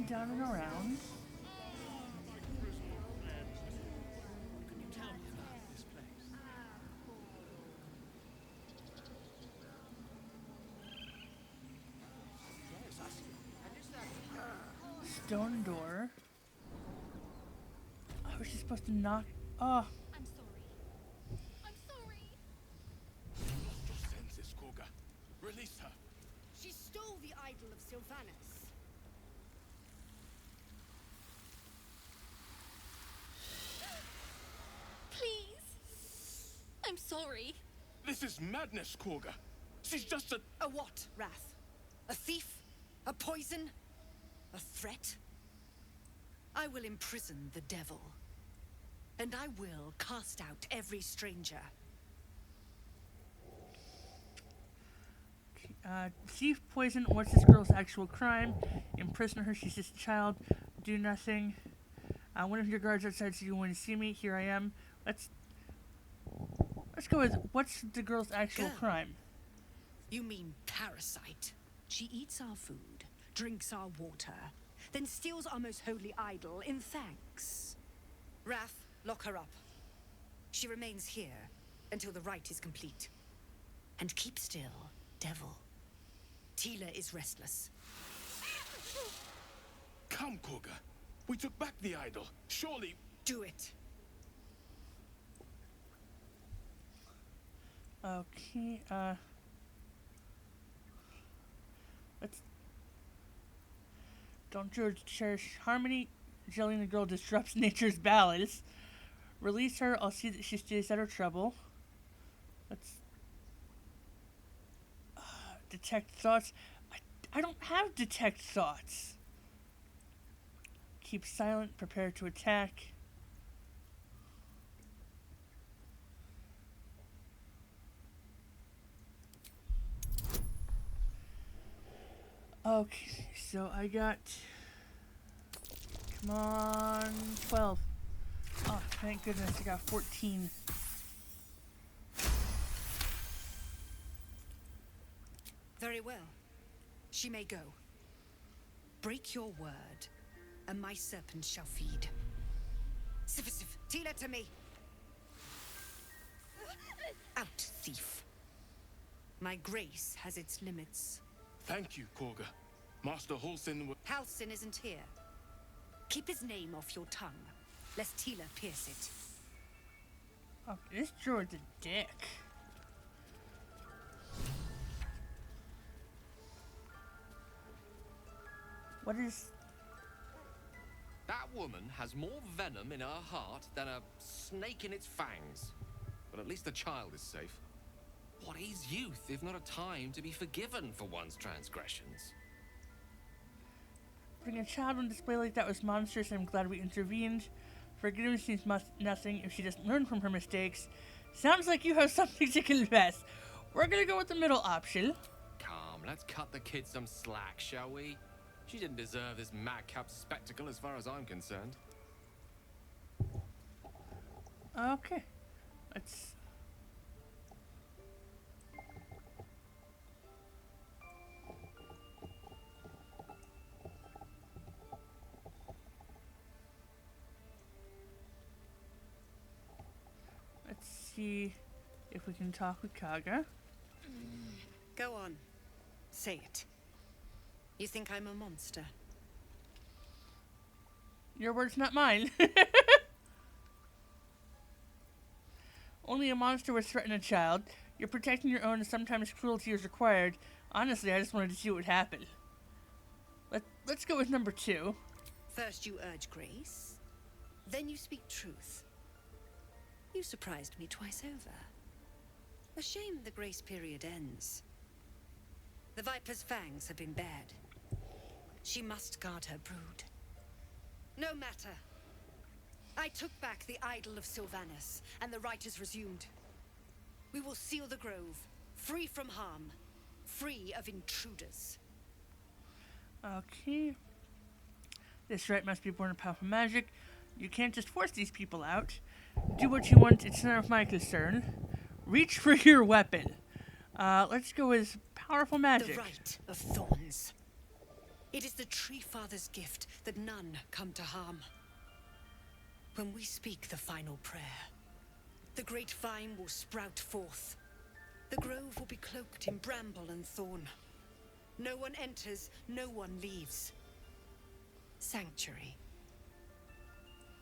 looking down and around. Stone door. I was just supposed to knock. Oh. I'm sorry. I'm sorry. You lost your senses, Koga. Release her. She stole the idol of Sylvanus. Please. I'm sorry. This is madness, Koga. She's just a... A what, Wrath? A thief? A poison? A threat? I will imprison the devil. And I will cast out every stranger. Thief, poison, what's this girl's actual crime? Imprison her, she's just a child. Do nothing. One of your guards outside said you want to see me. Here I am. Let's go with, what's the girl's actual crime? You mean parasite. She eats our food, drinks our water, then steals our most holy idol in thanks. Wrath, lock her up. She remains here until the rite is complete. And keep still, devil. Tila is restless. Come, Koga. We took back the idol. Surely... Do it. Okay, let's... Don't cherish harmony. Jelly the girl disrupts nature's balance. Release her, I'll see that she stays out of trouble. Let's... detect thoughts. I don't have detect thoughts. Keep silent, prepare to attack. Okay, so I got... Come on, 12. Oh, thank goodness, I got 14. Very well. She may go. Break your word, and my serpent shall feed. Sif, Tila to me. Out, thief. My grace has its limits. Thank you, Koga. Master Halsin will... Halsin isn't here. Keep his name off your tongue, lest Tila pierce it. Oh, this George's a dick. What is... That woman has more venom in her heart than a snake in its fangs. But at least the child is safe. What is youth if not a time to be forgiven for one's transgressions? Putting a child on display like that was monstrous, and I'm glad we intervened. Forgiveness seems nothing if she doesn't learn from her mistakes. Sounds like you have something to confess. We're gonna go with the middle option. Calm, let's cut the kid some slack, shall we? She didn't deserve this madcap spectacle as far as I'm concerned. Okay. Let's... Let's see if we can talk with Kaga. Go on. Say it. You think I'm a monster? Your words, not mine. Only a monster would threaten a child. You're protecting your own and sometimes cruelty is required. Honestly, I just wanted to see what would happen. Let's go with number 2. First you urge grace, then you speak truth. You surprised me twice over. A shame the grace period ends. The Viper's fangs have been bared. She must guard her brood. No matter. I took back the idol of Sylvanus, and the rite is resumed. We will seal the grove, free from harm, free of intruders. Okay. This rite must be born of powerful magic. You can't just force these people out. Do what you want, it's none of my concern. Reach for your weapon. Let's go with powerful magic. The rite of thorns. It is the Tree Father's gift that none come to harm. When we speak the final prayer, the great vine will sprout forth. The grove will be cloaked in bramble and thorn. No one enters, no one leaves. Sanctuary.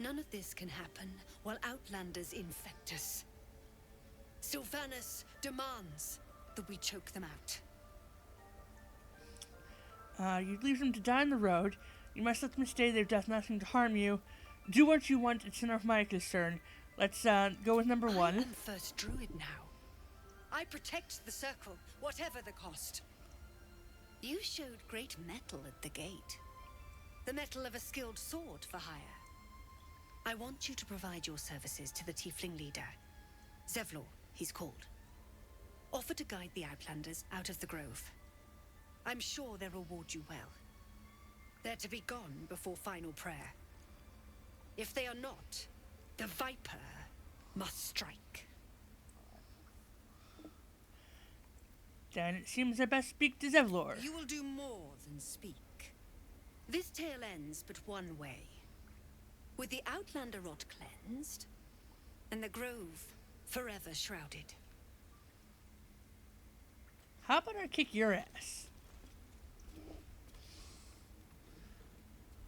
None of this can happen while Outlanders infect us. Sylvanas demands that we choke them out. You'd leave them to die on the road. You must let them stay. They've done nothing to harm you. Do what you want. It's none of my concern. Let's go with number 1. I am first druid now. I protect the circle, whatever the cost. You showed great mettle at the gate. The mettle of a skilled sword for hire. I want you to provide your services to the tiefling leader. Zevlor, he's called. Offer to guide the Outlanders out of the grove. I'm sure they'll reward you well. They're to be gone before final prayer. If they are not, the Viper must strike. Then it seems I best speak to Zevlor. You will do more than speak. This tale ends but one way. With the Outlander rot cleansed, and the grove forever shrouded. How about I kick your ass?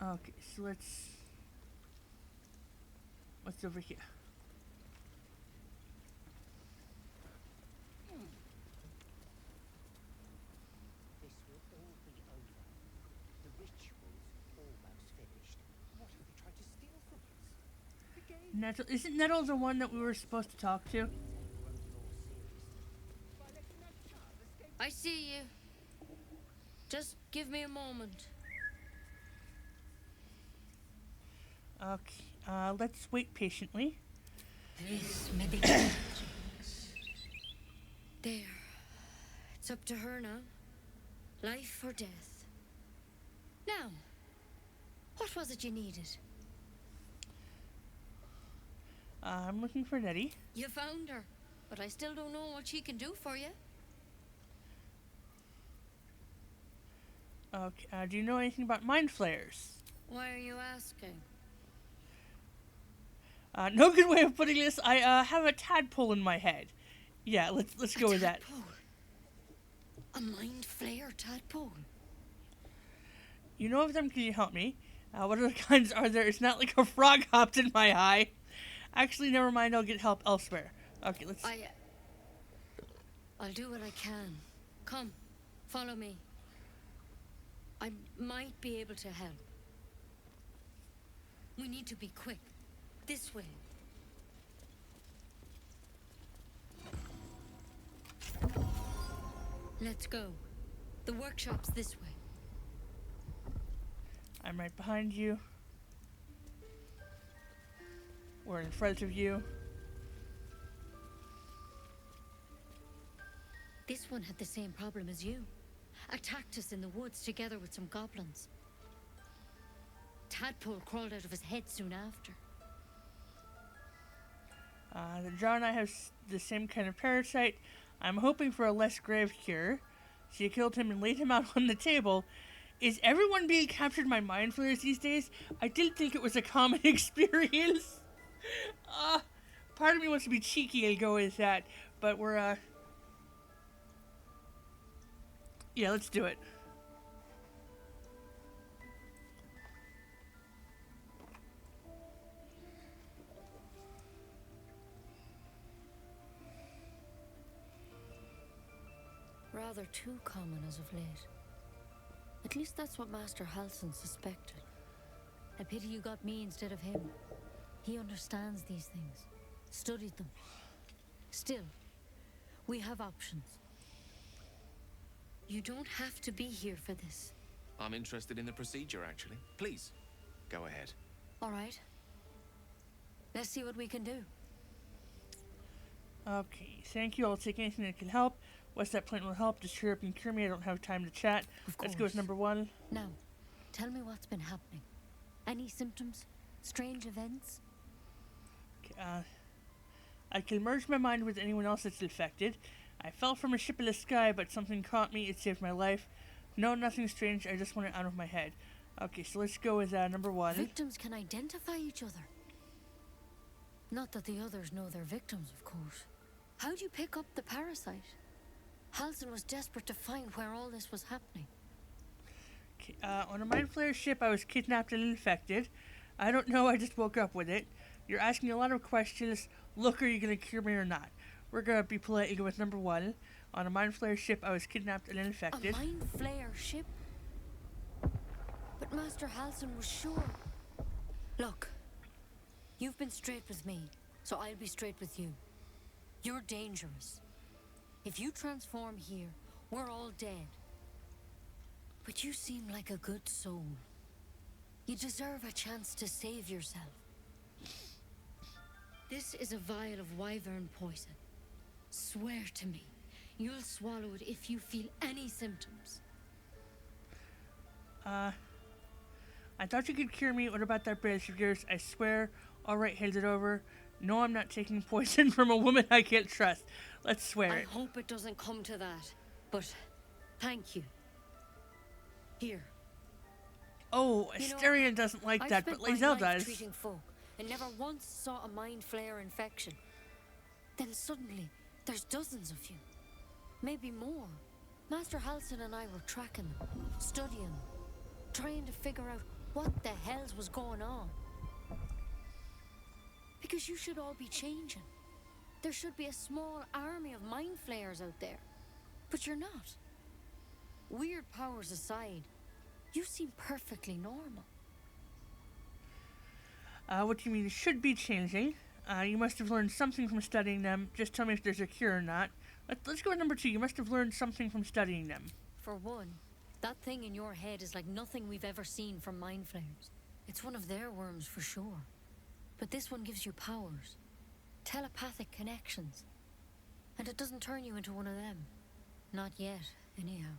Okay, so let's... What's over here? This will all be over. The ritual's almost finished. What have they tried to steal from us? The game. Nettle, isn't Nettle the one that we were supposed to talk to? I see you. Just give me a moment. Okay, let's wait patiently. This medication. There. It's up to her now. Life or death. Now, what was it you needed? I'm looking for Nettie. You found her, but I still don't know what she can do for you. Okay, do you know anything about mind flayers? Why are you asking? No good way of putting this. I have a tadpole in my head. Yeah, let's go with that. A mind flayer tadpole? You know of them? Can you help me? What other kinds are there? It's not like a frog hopped in my eye. Actually, never mind. I'll get help elsewhere. Okay, let's. I'll do what I can. Come, follow me. I might be able to help. We need to be quick. This way. Let's go. The workshop's this way. I'm right behind you. We're in front of you. This one had the same problem as you. Attacked us in the woods together with some goblins. Tadpole crawled out of his head soon after. The jar and I have the same kind of parasite. I'm hoping for a less grave cure. So you killed him and laid him out on the table. Is everyone being captured by mind flayers these days? I didn't think it was a common experience. Part of me wants to be cheeky and go with that, but we're yeah, let's do it. Rather too common as of late. At least that's what Master Halson suspected. I pity you got me instead of him. He understands these things, studied them. Still, we have options. You don't have to be here for this. I'm interested in the procedure, actually. Please, go ahead. All right. Let's see what we can do. Okay, thank you. I'll take anything that can help. What's that plant will help? Just hurry up and cure me. I don't have time to chat. Let's go with number 1. Now, tell me what's been happening. Any symptoms? Strange events? Okay, I can merge my mind with anyone else that's infected. I fell from a ship in the sky, but something caught me. It saved my life. No, nothing strange. I just want it out of my head. Okay, so let's go with number 1. Victims can identify each other. Not that the others know they're victims, of course. How'd you pick up the parasite? Halsin was desperate to find where all this was happening. Okay, on a Mind Flayer ship, I was kidnapped and infected. I don't know, I just woke up with it. You're asking a lot of questions. Look, are you going to cure me or not? We're going to be polite and go with number 1. On a Mind Flayer ship, I was kidnapped and infected. A Mind Flayer ship? But Master Halsin was sure. Look, you've been straight with me, so I'll be straight with you. You're dangerous. If you transform here, we're all dead. But you seem like a good soul. You deserve a chance to save yourself. This is a vial of wyvern poison. Swear to me, you'll swallow it if you feel any symptoms. I thought you could cure me. What about that British of yours? I swear. Alright, hand it over. No, I'm not taking poison from a woman I can't trust. Let's swear I it. hope it doesn't come to that, but thank you. Here. Oh, Asterion doesn't like that, but Lae'zel does. Treating folk and never once saw a Mind Flayer infection. Then suddenly, there's dozens of you. Maybe more. Master Halsin and I were tracking them, studying them, trying to figure out what the hells was going on. Because you should all be changing. There should be a small army of Mind Flayers out there. But you're not. Weird powers aside, you seem perfectly normal. What do you mean should be changing? You must have learned something from studying them. Just tell me if there's a cure or not. Let's go with number 2. You must have learned something from studying them. For one, that thing in your head is like nothing we've ever seen from Mind Flayers. It's one of their worms for sure. But this one gives you powers. Telepathic connections. And it doesn't turn you into one of them. Not yet, anyhow.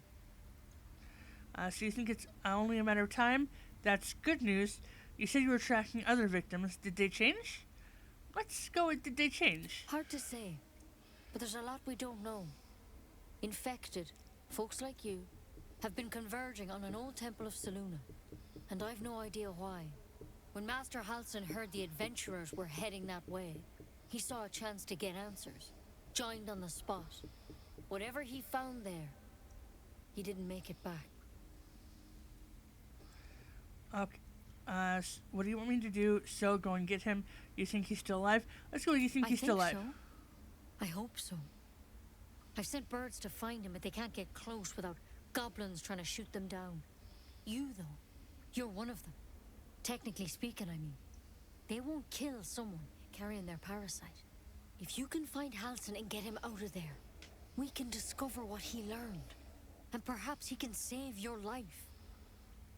So you think it's only a matter of time? That's good news. You said you were tracking other victims. Did they change? Let's go with did they change? Hard to say. But there's a lot we don't know. Infected, folks like you, have been converging on an old temple of Selûne. And I've no idea why. When Master Halsin heard the adventurers were heading that way, he saw a chance to get answers. Joined on the spot. Whatever he found there, he didn't make it back. Okay. What do you want me to do? So go and get him. You think he's still alive? Let's go. You think he's still alive? So. I hope so. I've sent birds to find him, but they can't get close without goblins trying to shoot them down. You, though, you're one of them. Technically speaking, I mean. They won't kill someone carrying their parasite. If you can find Halsin and get him out of there, we can discover what he learned. And perhaps he can save your life.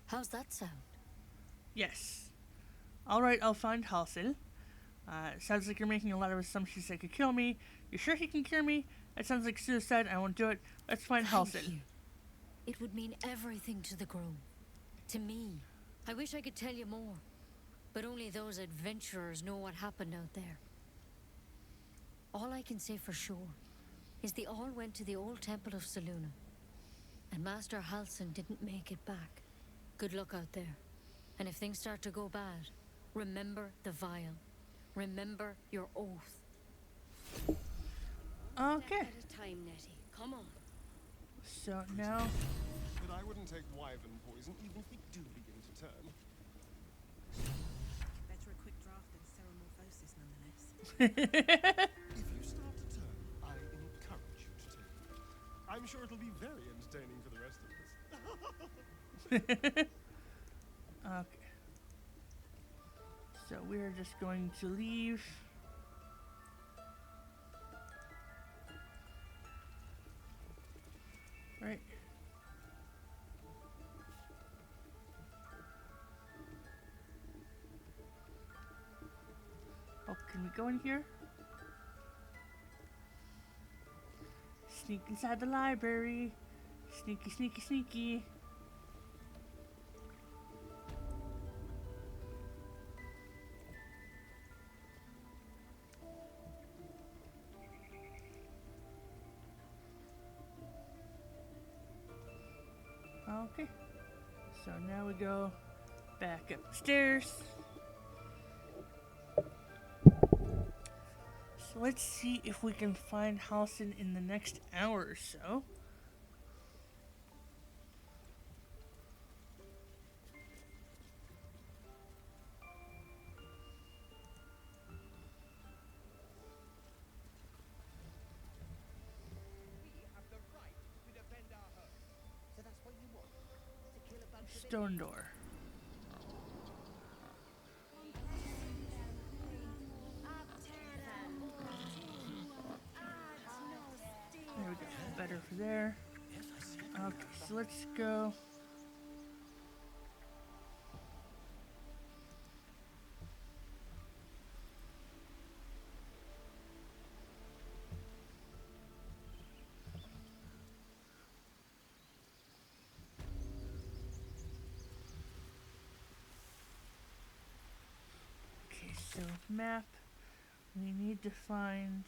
How's that sound? Yes. Alright, I'll find Halsin. Sounds like you're making a lot of assumptions that could kill me. You sure he can cure me? That sounds like suicide. I won't do it. Let's find Halsin. You. It would mean everything to the Grove. To me. I wish I could tell you more. But only those adventurers know what happened out there. All I can say for sure is they all went to the old temple of Selûne. And Master Halsin didn't make it back. Good luck out there. And if things start to go bad, remember the vial. Remember your oath. Okay. At a time, Nettie. Come on. So now... But I wouldn't take wyvern poison even if we do begin to turn. Better a quick draft than ceremorphosis, nonetheless. If you start to turn, I encourage you to take it. I'm sure it'll be very entertaining for the rest of us. Okay. So we're just going to leave. Right. Oh, can we go in here? Sneak inside the library. Sneaky, sneaky, sneaky. Okay. So now we go back upstairs. So let's see if we can find Halsin in the next hour or so. So that's what you want? To kill a bunch of Stone door. There we go. Better for there. Okay, so let's go. Okay, so map. We need to find.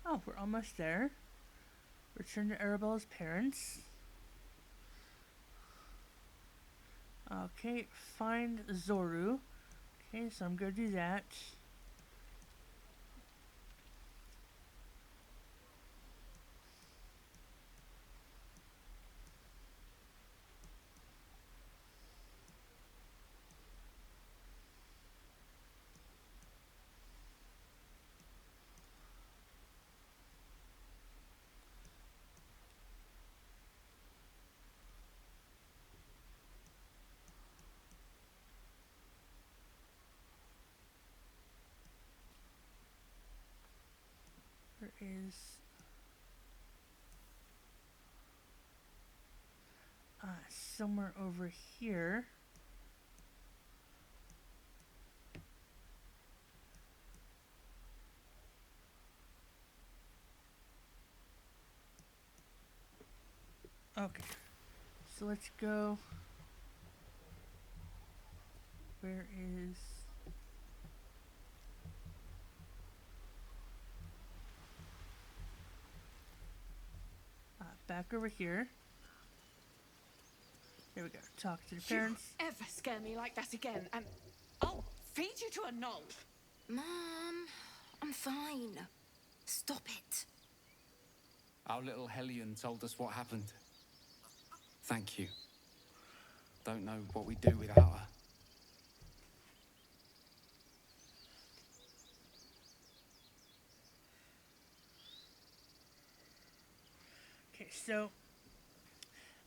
Oh, we're almost there. Return to Arabella's parents. Okay, find Zoru. Okay, so I'm gonna do that. There is somewhere over here. Okay, so let's go. Where is... back over here. There we go. Talk to the parents. You ever scare me like that again, and I'll feed you to a knoll. Mom, I'm fine. Stop it. Our little Hellion told us what happened. Thank you. Don't know what we'd do without her. Okay, so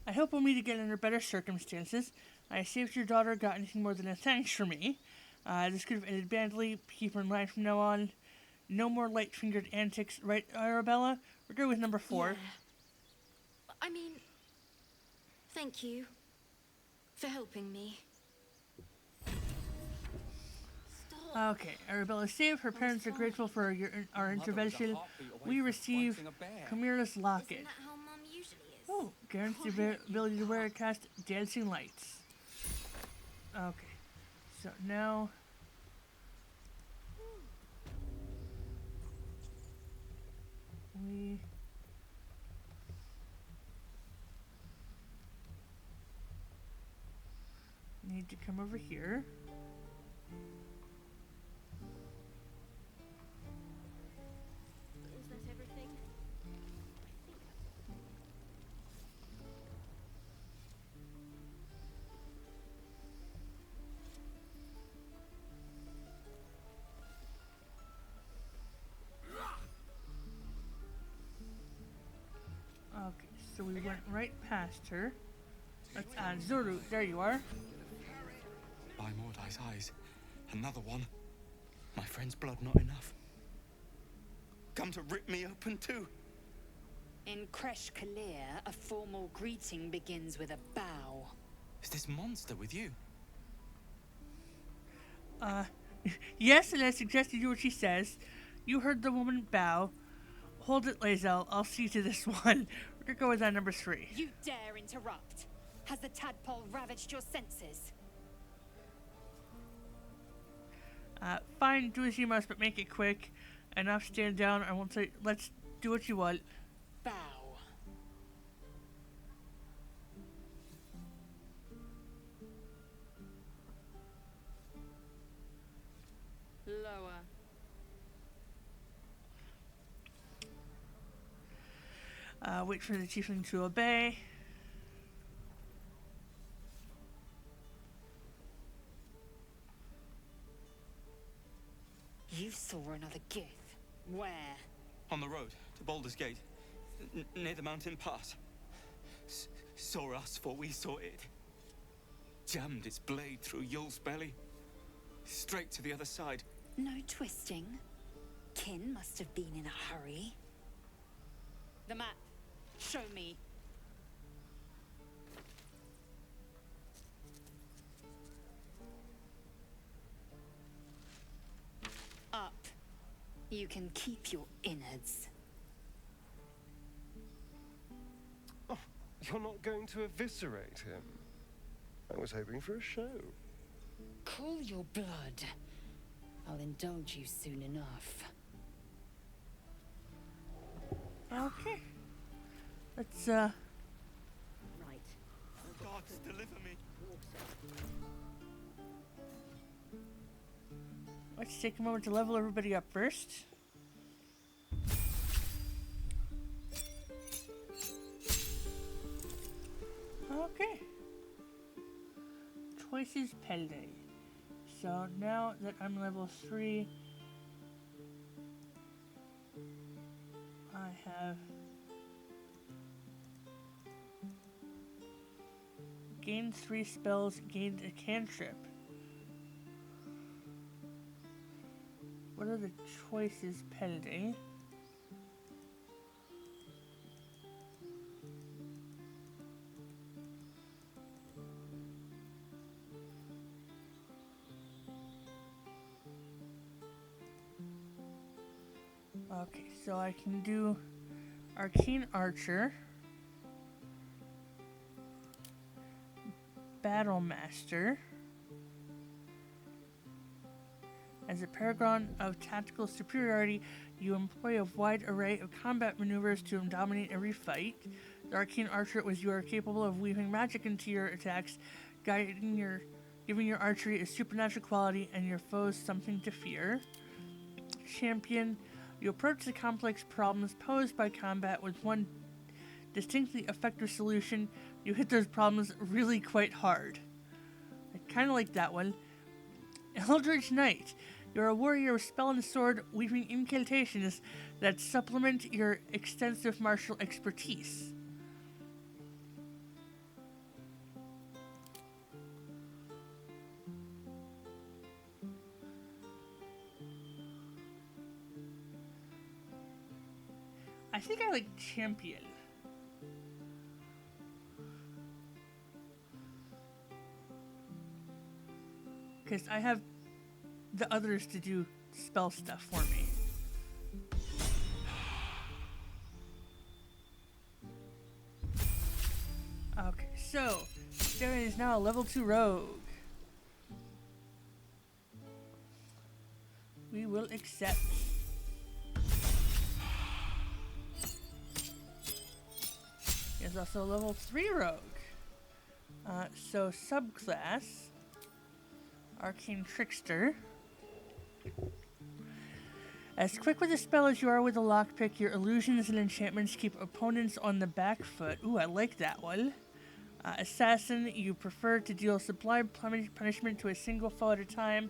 I hope we'll meet again under better circumstances. I see if your daughter got anything more than a thanks for me. This could have ended badly. Keep her in line from now on. No more light-fingered antics, right, Arabella? We're good with number 4. Yeah. I mean, thank you for helping me. Okay, Arabella's safe. Her parents are grateful for our intervention. We receive Camira's locket. Isn't that how Mom usually is? Oh, guarantees the ability to wear and cast dancing lights. Okay, so now... we... need to come over here. Is that everything? Okay, so we went right past her. Let's Zoru, there you are. By Mordai's eyes, another one. My friend's blood not enough. Come to rip me open too. In Kresh Kalir, a formal greeting begins with a bow. Is this monster with you? Yes, and I suggest you do what she says. You heard the woman bow. Hold it, Lae'zel. I'll see to this one. We're gonna go with number 3. You dare interrupt? Has the tadpole ravaged your senses? Fine, do as you must, but make it quick. Enough, stand down. I won't say, let's do what you want. Bow. Wait for the tiefling to obey. You saw another Gith. Where? On the road to Baldur's Gate, near the mountain pass. Saw us, for we saw it. Jammed its blade through Yul's belly. Straight to the other side. No twisting. Kin must have been in a hurry. The map. Show me. Up. You can keep your innards. Oh, you're not going to eviscerate him? I was hoping for a show. Cool your blood. I'll indulge you soon enough. Okay. Let's, Right. Gods, deliver me. Let's take a moment to level everybody up first. Okay. Choices pending. So now that I'm level 3, I have gained 3 spells, gained a cantrip. What are the choices pending? Okay, so I can do Arcane Archer, Battle Master. As a paragon of tactical superiority, you employ a wide array of combat maneuvers to dominate every fight. The Arcane Archer was you are capable of weaving magic into your attacks, giving your archery a supernatural quality and your foes something to fear. Champion, you approach the complex problems posed by combat with one distinctly effective solution. You hit those problems really quite hard. I kind of like that one. Eldritch Knight, you're a warrior with spell and sword, weaving incantations that supplement your extensive martial expertise. I think I like Champion. Because I have the others to do spell stuff for me. Okay, so Darren is now a level 2 rogue. We will accept. He's also a level 3 rogue. So subclass, Arcane Trickster. As quick with a spell as you are with a lockpick, your illusions and enchantments keep opponents on the back foot. Ooh, I like that one. Assassin, you prefer to deal sublime punishment to a single foe at a time,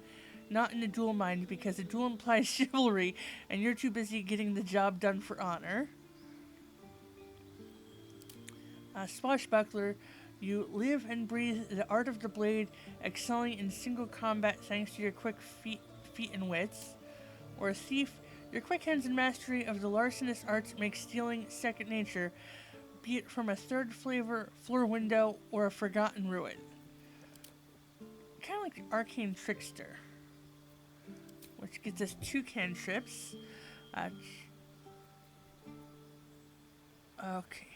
not in a duel mind, because a duel implies chivalry, and you're too busy getting the job done for honor. Swashbuckler, you live and breathe the art of the blade, excelling in single combat thanks to your quick feet and wits. Or a thief, your quick hands and mastery of the larcenous arts make stealing second nature, be it from a third floor window or a forgotten ruin. Kind of like the Arcane Trickster, which gets us 2 cantrips. Okay.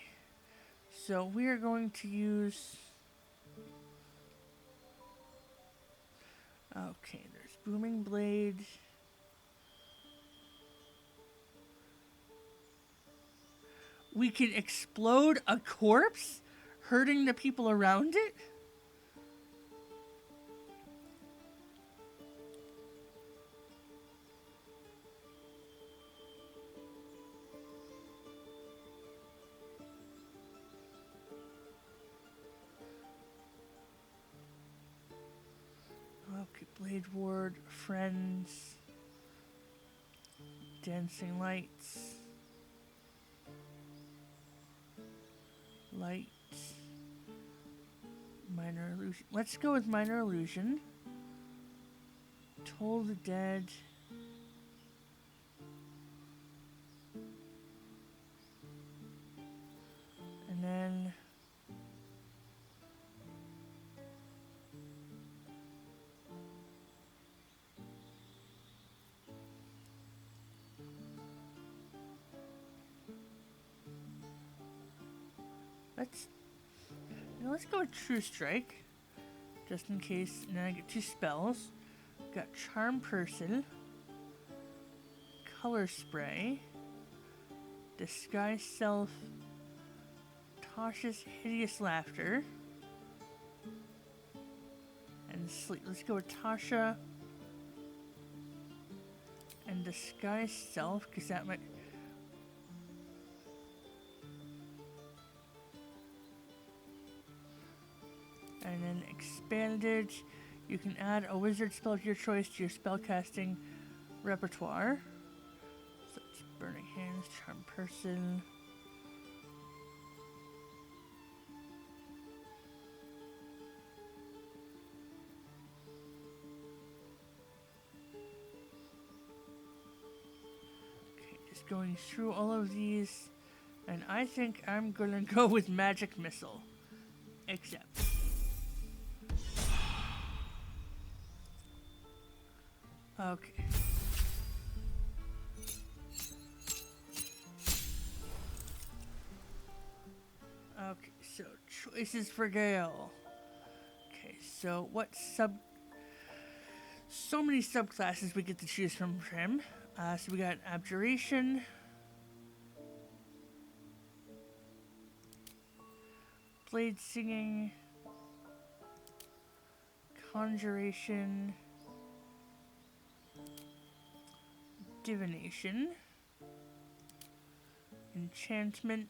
So we are going to use... Okay, there's Booming Blade. We can explode a corpse, hurting the people around it? Faded Ward, Friends, Dancing Lights, Light, Minor Illusion. Let's go with Minor Illusion. Toll the Dead. And then let's go with True Strike, just in case. And then I get 2 spells. Got Charm Person, Color Spray, Disguise Self, Tasha's Hideous Laughter, and Sleep. Let's go with Tasha and Disguise Self, because that might... And then Expanded, you can add a wizard spell of your choice to your spellcasting repertoire. So it's Burning Hands, Charm Person. Okay, just going through all of these, and I think I'm gonna go with Magic Missile. Except. Okay. Okay, so choices for Gale. Okay, so what so many subclasses we get to choose from him. So we got Abjuration, Blade Singing, Conjuration, Divination, Enchantment,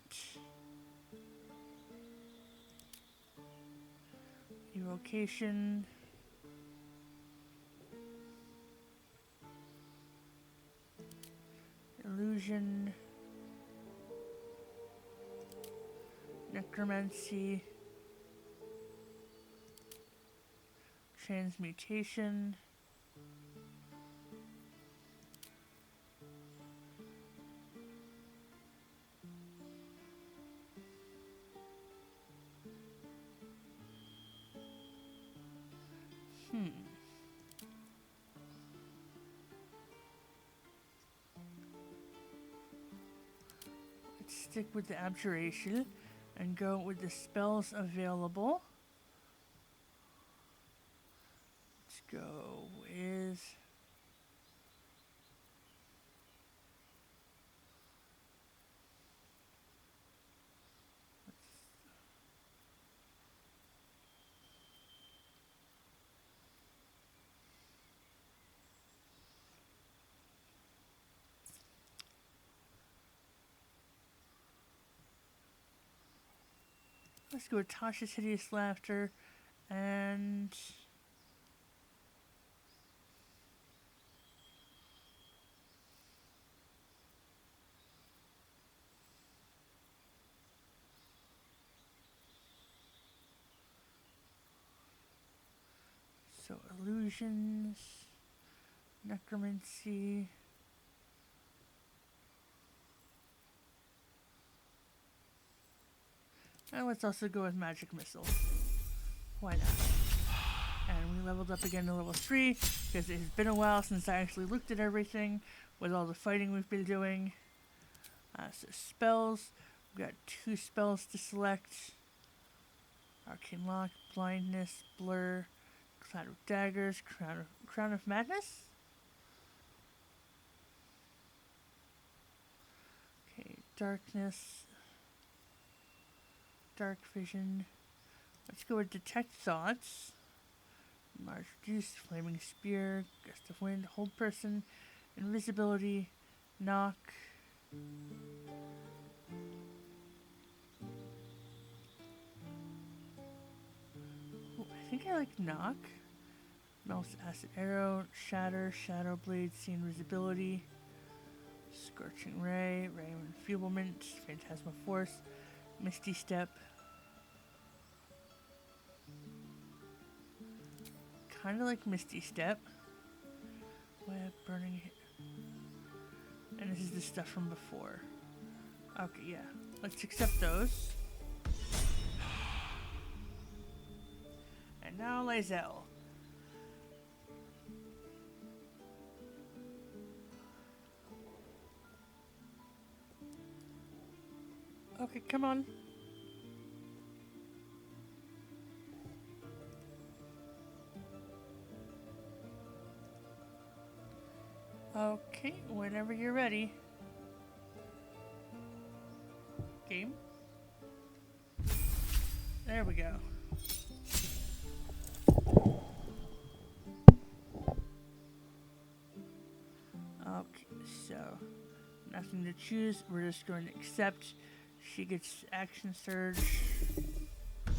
Evocation, Illusion, Necromancy, Transmutation, Let's stick with the Abjuration and go with the spells available. Let's go with... Let's go with Tasha's Hideous Laughter and... So, Illusions, Necromancy... And let's also go with Magic Missile. Why not? And we leveled up again to level 3, because it has been a while since I actually looked at everything with all the fighting we've been doing. So spells, we've got 2 spells to select. Arcane Lock, Blindness, Blur, Cloud of Daggers, Crown of Madness? Okay, Darkness, Dark Vision. Let's go with Detect Thoughts. Large Reduce, Flaming Spear, Gust of Wind, Hold Person, Invisibility, Knock. Ooh, I think I like Knock. Melts acid arrow, shatter, shadow blade, see invisibility, scorching ray, ray of enfeeblement, phantasmal force, misty step. Kind of like misty step. Web burning. And this is the stuff from before. Okay, yeah. Let's accept those. And now Lae'zel. Okay, come on. Okay, whenever you're ready. Game. There we go. Okay, so nothing to choose. We're just going to accept. She gets action surge. And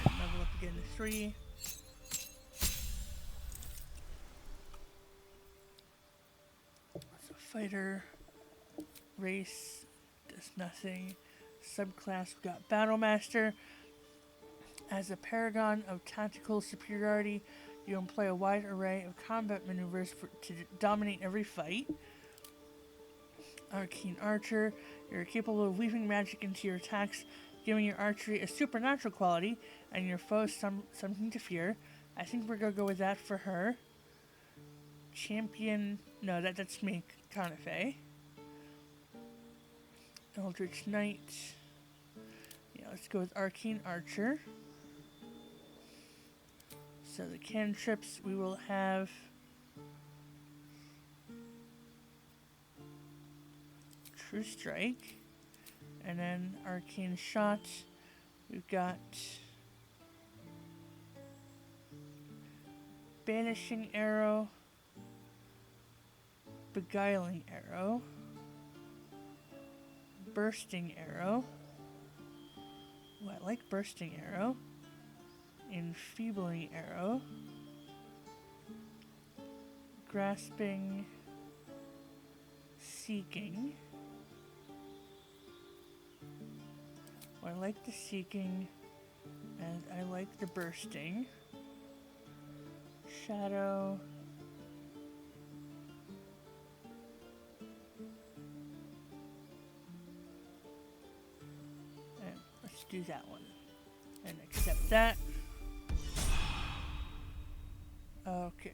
level up again to 3. So fighter, race, does nothing. Subclass, we got Battle Master. As a paragon of tactical superiority, you employ a wide array of combat maneuvers to dominate every fight. Arcane Archer, you're capable of weaving magic into your attacks, giving your archery a supernatural quality, and your foes something to fear. I think we're gonna go with that for her. Champion, no, that's me, Conife. Eldritch Knight. Yeah, let's go with Arcane Archer. So the cantrips we will have True Strike, and then Arcane Shot. We've got Banishing Arrow, Beguiling Arrow, Bursting Arrow. Oh, I like Bursting Arrow. Enfeebling Arrow. Grasping. Seeking. Oh, I like the Seeking. And I like the Bursting. Shadow. And let's do that one. And accept that. Okay.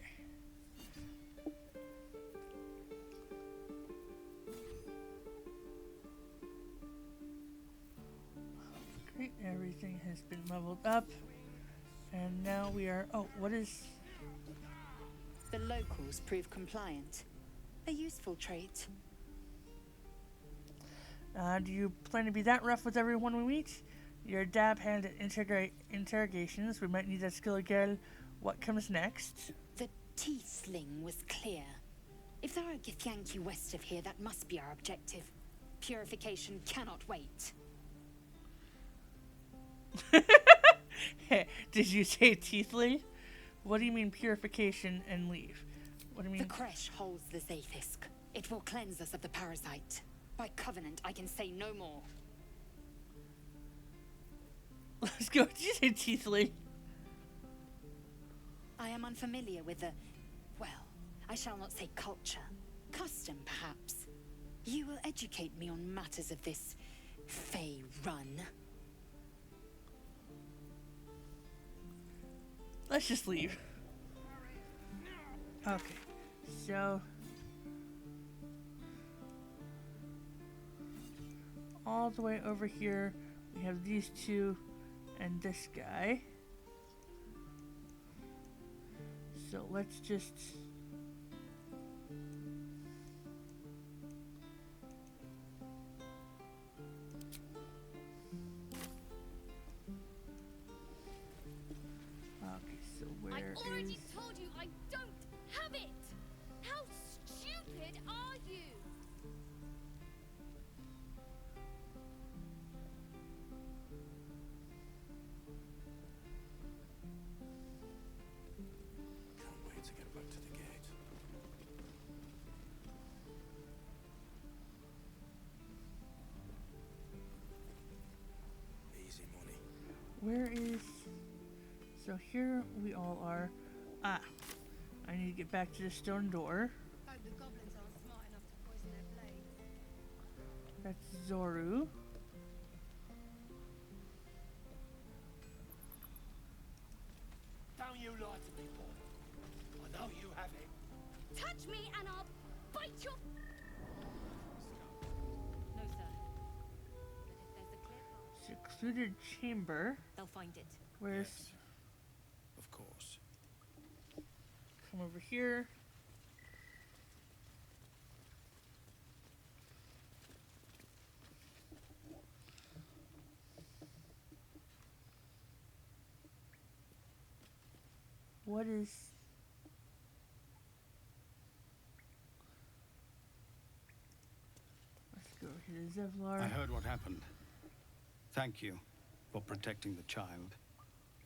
Great, everything has been leveled up. And now we are, oh, what is... The locals prove compliant. A useful trait. Do you plan to be that rough with everyone we meet? You're a dab hand at interrogations. We might need that skill again. What comes next? The Tiefling was clear. If there are Githyanki west of here, that must be our objective. Purification cannot wait. Did you say Teethling? What do you mean purification and leave? What do you mean? The Kresh holds the Zaithisk. It will cleanse us of the parasite. By covenant, I can say no more. Let's go. Did you say Teethling? I am unfamiliar with the... well, I shall not say culture. Custom, perhaps. You will educate me on matters of this Fey run. Let's just leave. Okay, so... all the way over here, we have these two and this guy. So let's just... okay, so where I've already is... told you I don't have it! How stupid are you? So here we all are. Ah, I need to get back to the stone door. Hope the goblins aren't smart enough to poison their blades. That's Zoru. Don't you lie to me, boy. I know you have it. Touch me and I'll bite your... No, sir. But if there's a clear path, Secluded chamber. they'll find it. Where's... Yes. Of course. Come over here. What is... Let's go over here to Zevlar. I heard what happened. Thank you for protecting the child.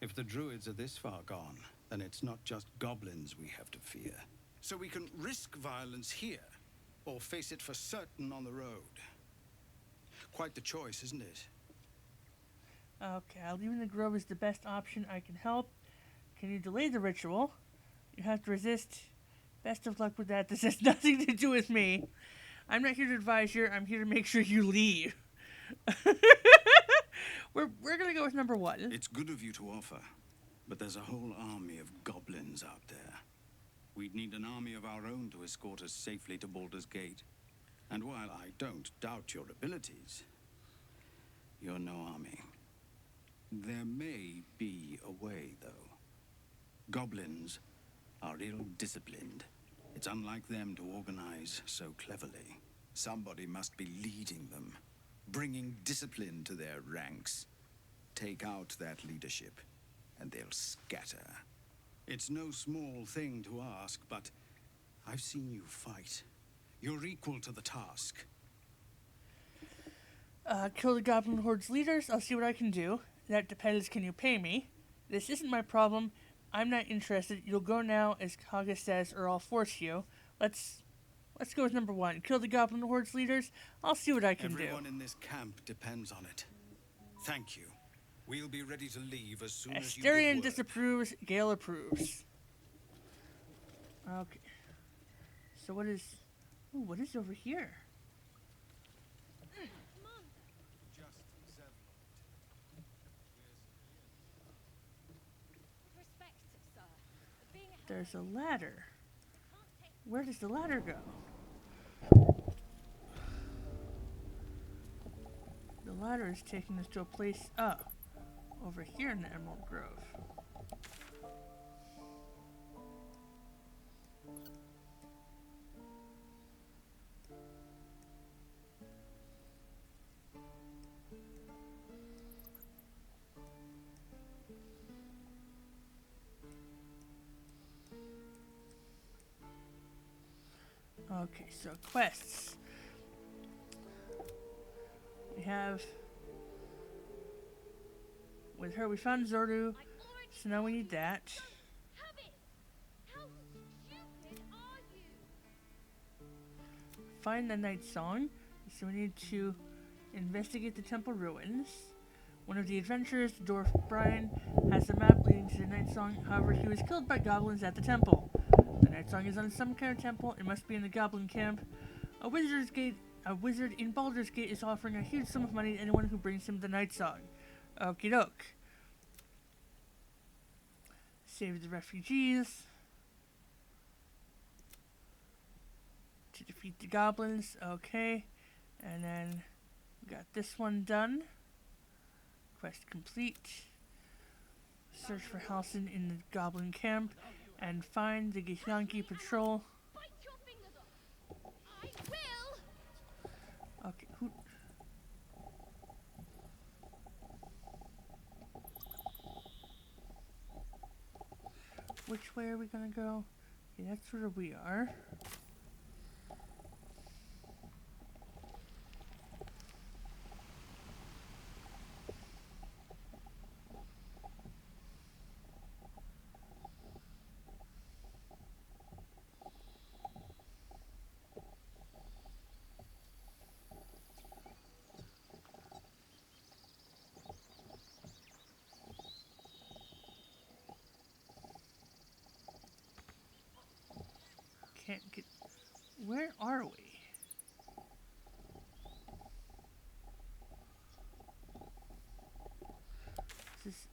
If the druids are this far gone, then it's not just goblins we have to fear. So we can risk violence here, or face it for certain on the road. Quite the choice, isn't it? Okay, leaving the grove is the best option. I can help. Can you delay the ritual? You have to resist. Best of luck with that. This has nothing to do with me. I'm not here to advise you. I'm here to make sure you leave. We're gonna go with number one. It's good of you to offer, but there's a whole army of goblins out there. We'd need an army of our own to escort us safely to Baldur's Gate. And while I don't doubt your abilities, you're no army. There may be a way, though. Goblins are ill-disciplined. It's unlike them to organize so cleverly. Somebody must be leading them, bringing discipline to their ranks. Take out that leadership, and they'll scatter. It's no small thing to ask, but I've seen you fight. You're equal to the task. Kill the Goblin Horde's leaders. I'll see what I can do. That depends. Can you pay me? This isn't my problem. I'm not interested. You'll go now, as Kaga says, or I'll force you. Let's go with number one. Kill the Goblin Horde's leaders. I'll see what I can do. Everyone in this camp depends on it. Thank you. We'll be ready to leave as soon as you give Asterion word. disapproves. Gale approves. Okay. So what is... Ooh, what is over here? Respect, sir. Being a There's a ladder. Where does the ladder go? The ladder is taking us to a place up over here in the Emerald Grove. Okay, so quests. We have... With her, we found Zoru, so now we need that. Have it! How stupid are you? Find the Night Song, so we need to investigate the temple ruins. One of the adventurers, the dwarf Brian, has a map leading to the Night Song. However, he was killed by goblins at the temple. The Night Song is on some kind of temple. It must be in the goblin camp. A wizard in Baldur's Gate is offering a huge sum of money to anyone who brings him the Night Song. Okie doke. Save the refugees. To defeat the goblins. Okay. And then we got this one done. Quest complete. Search for Halsin in the goblin camp. And find the Githyanki patrol. Bite your fingers off. I will. Okay, who... Which way are we gonna go? Okay, that's where we are. can't get... Where are we? This is...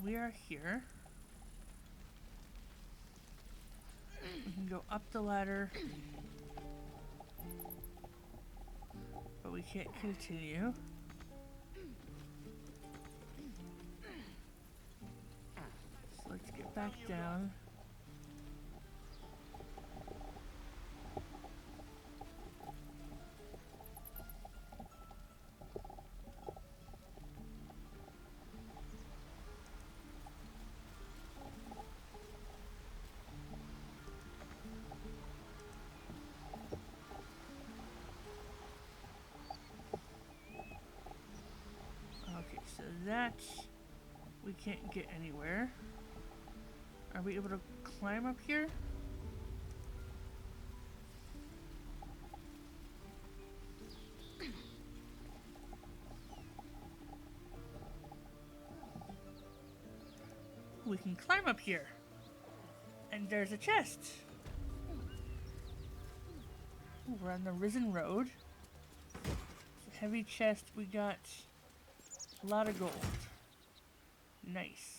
We are here. We can go up the ladder, but we can't continue. So let's get back down. Okay, so that we can't get anywhere. Are we able to climb up here? We can climb up here. And there's a chest. Ooh, we're on the Risen Road. It's a heavy chest. We got a lot of gold. Nice.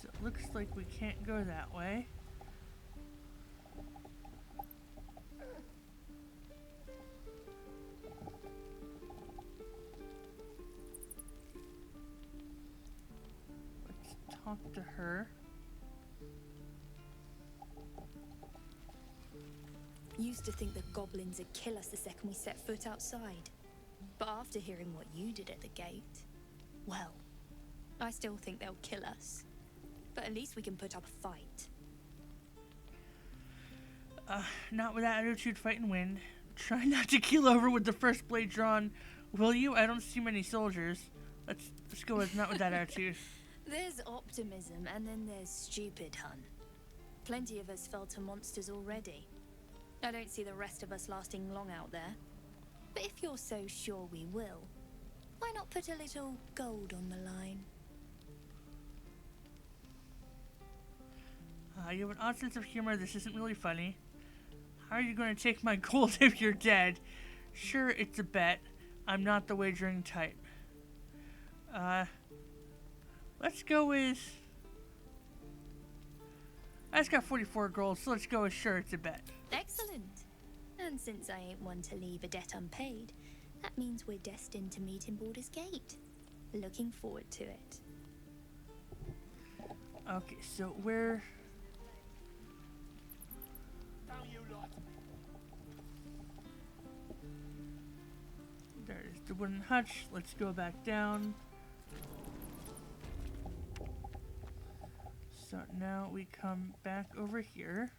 So it looks like we can't go that way. Let's talk to her. Used to think that goblins would kill us the second we set foot outside. But after hearing what you did at the gate, well, I still think they'll kill us. But at least we can put up a fight. Not with that attitude, fight and win. Try not to keel over with the first blade drawn. Will you? I don't see many soldiers. Let's go with not with that attitude. There's optimism, and then there's stupid, hun. Plenty of us fell to monsters already. I don't see the rest of us lasting long out there. But if you're so sure we will, why not put a little gold on the line? You have an odd sense of humor. This isn't really funny. How are you going to take my gold if you're dead? Sure, it's a bet. I'm not the wagering type. Let's go with... I just got 44 gold, so let's go with sure, it's a bet. Excellent. And since I ain't one to leave a debt unpaid, that means we're destined to meet in Baldur's Gate. Looking forward to it. Okay, so we're... There's the wooden hutch. Let's go back down. So now we come back over here.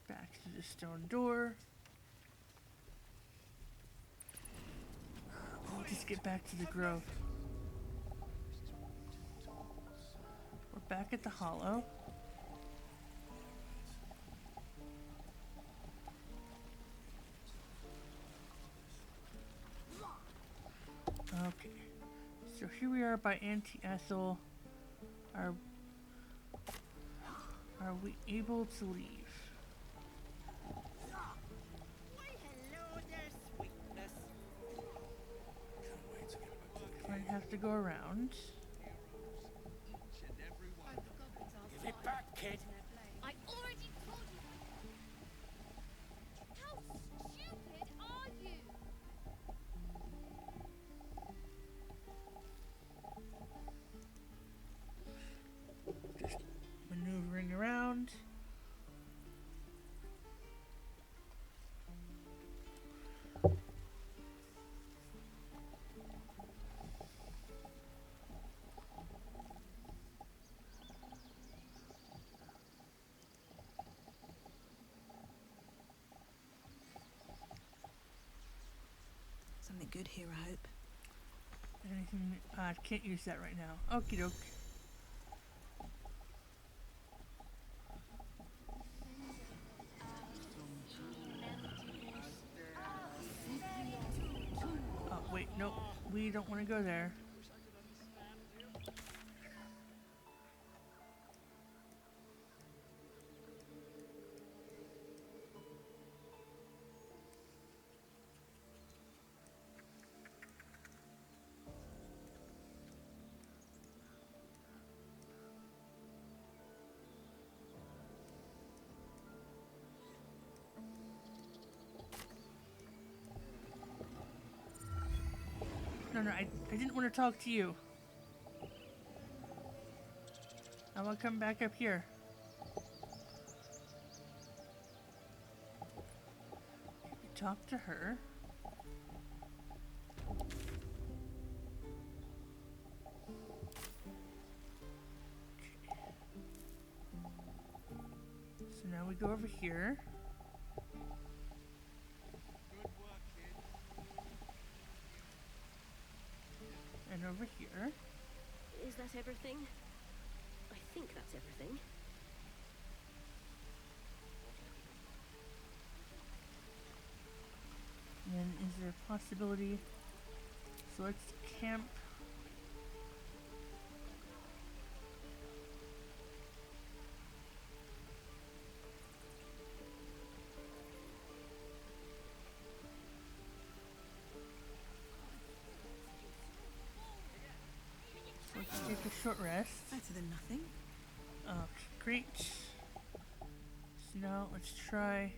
Back to the stone door. We'll just get back to the grove. We're back at the hollow. Okay. So here we are by Auntie Ethel. Are we able to leave? Why, hello there, sweet have to go around. Give it back, kid. I already told you. How stupid are you? Just maneuvering around. Something good here, I hope. Anything? Can't use that right now. Okie doke. Oh, wait, nope. We don't want to go there. No, I didn't want to talk to you. I want to come back up here. Maybe talk to her. Okay. So now we go over here. And over here. Is that everything? I think that's everything. And then is there a possibility? So let's camp. Let's take a short rest. Better than nothing. Okay, great. So now let's try.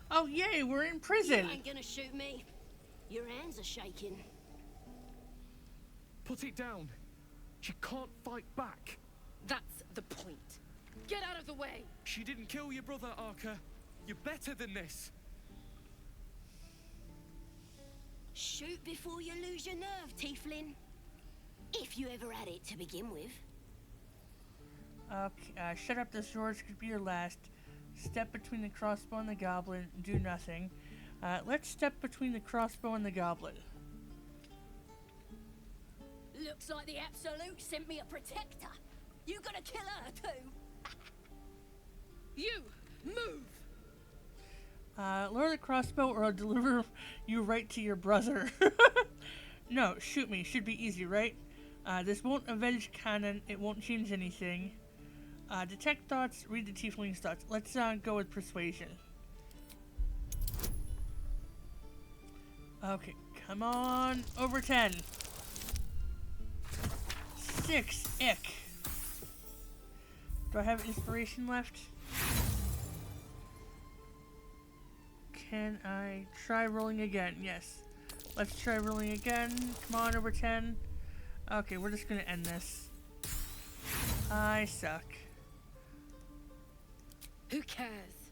Oh yay, we're in prison! You ain't gonna shoot me. Your hands are shaking. Put it down. She can't fight back. That's the point. Get out of the way! She didn't kill your brother, Arka. You're better than this. Shoot before you lose your nerve, Tiefling. If you ever had it to begin with. Okay, shut up, this George could be your last. Step between the crossbow and the goblin, do nothing. Let's step between the crossbow and the goblin. Looks like the Absolute sent me a protector. You gonna kill her too? You move! Lower the crossbow or I'll deliver you right to your brother. No, shoot me. Should be easy, right? This won't avenge canon. It won't change anything. Detect thoughts, read the tiefling's thoughts. Let's go with persuasion. Okay, come on. Over 10. 6. Ick. Do I have inspiration left? Can I try rolling again? Yes. Let's try rolling again. Come on, over 10. Okay, we're just gonna end this. I suck. Who cares?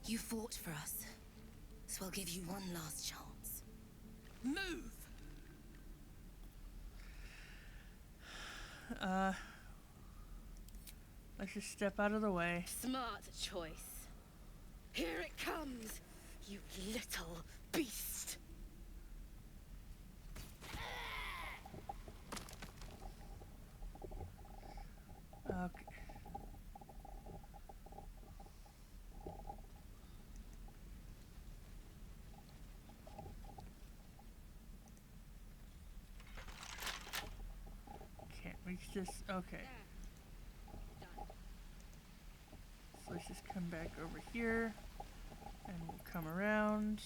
You fought for us, so I'll give you one last chance. Move! Let's just step out of the way. Smart choice. Here it comes, you little beast. Okay. Can't reach this. Okay. So let's just come back over here. And we'll come around.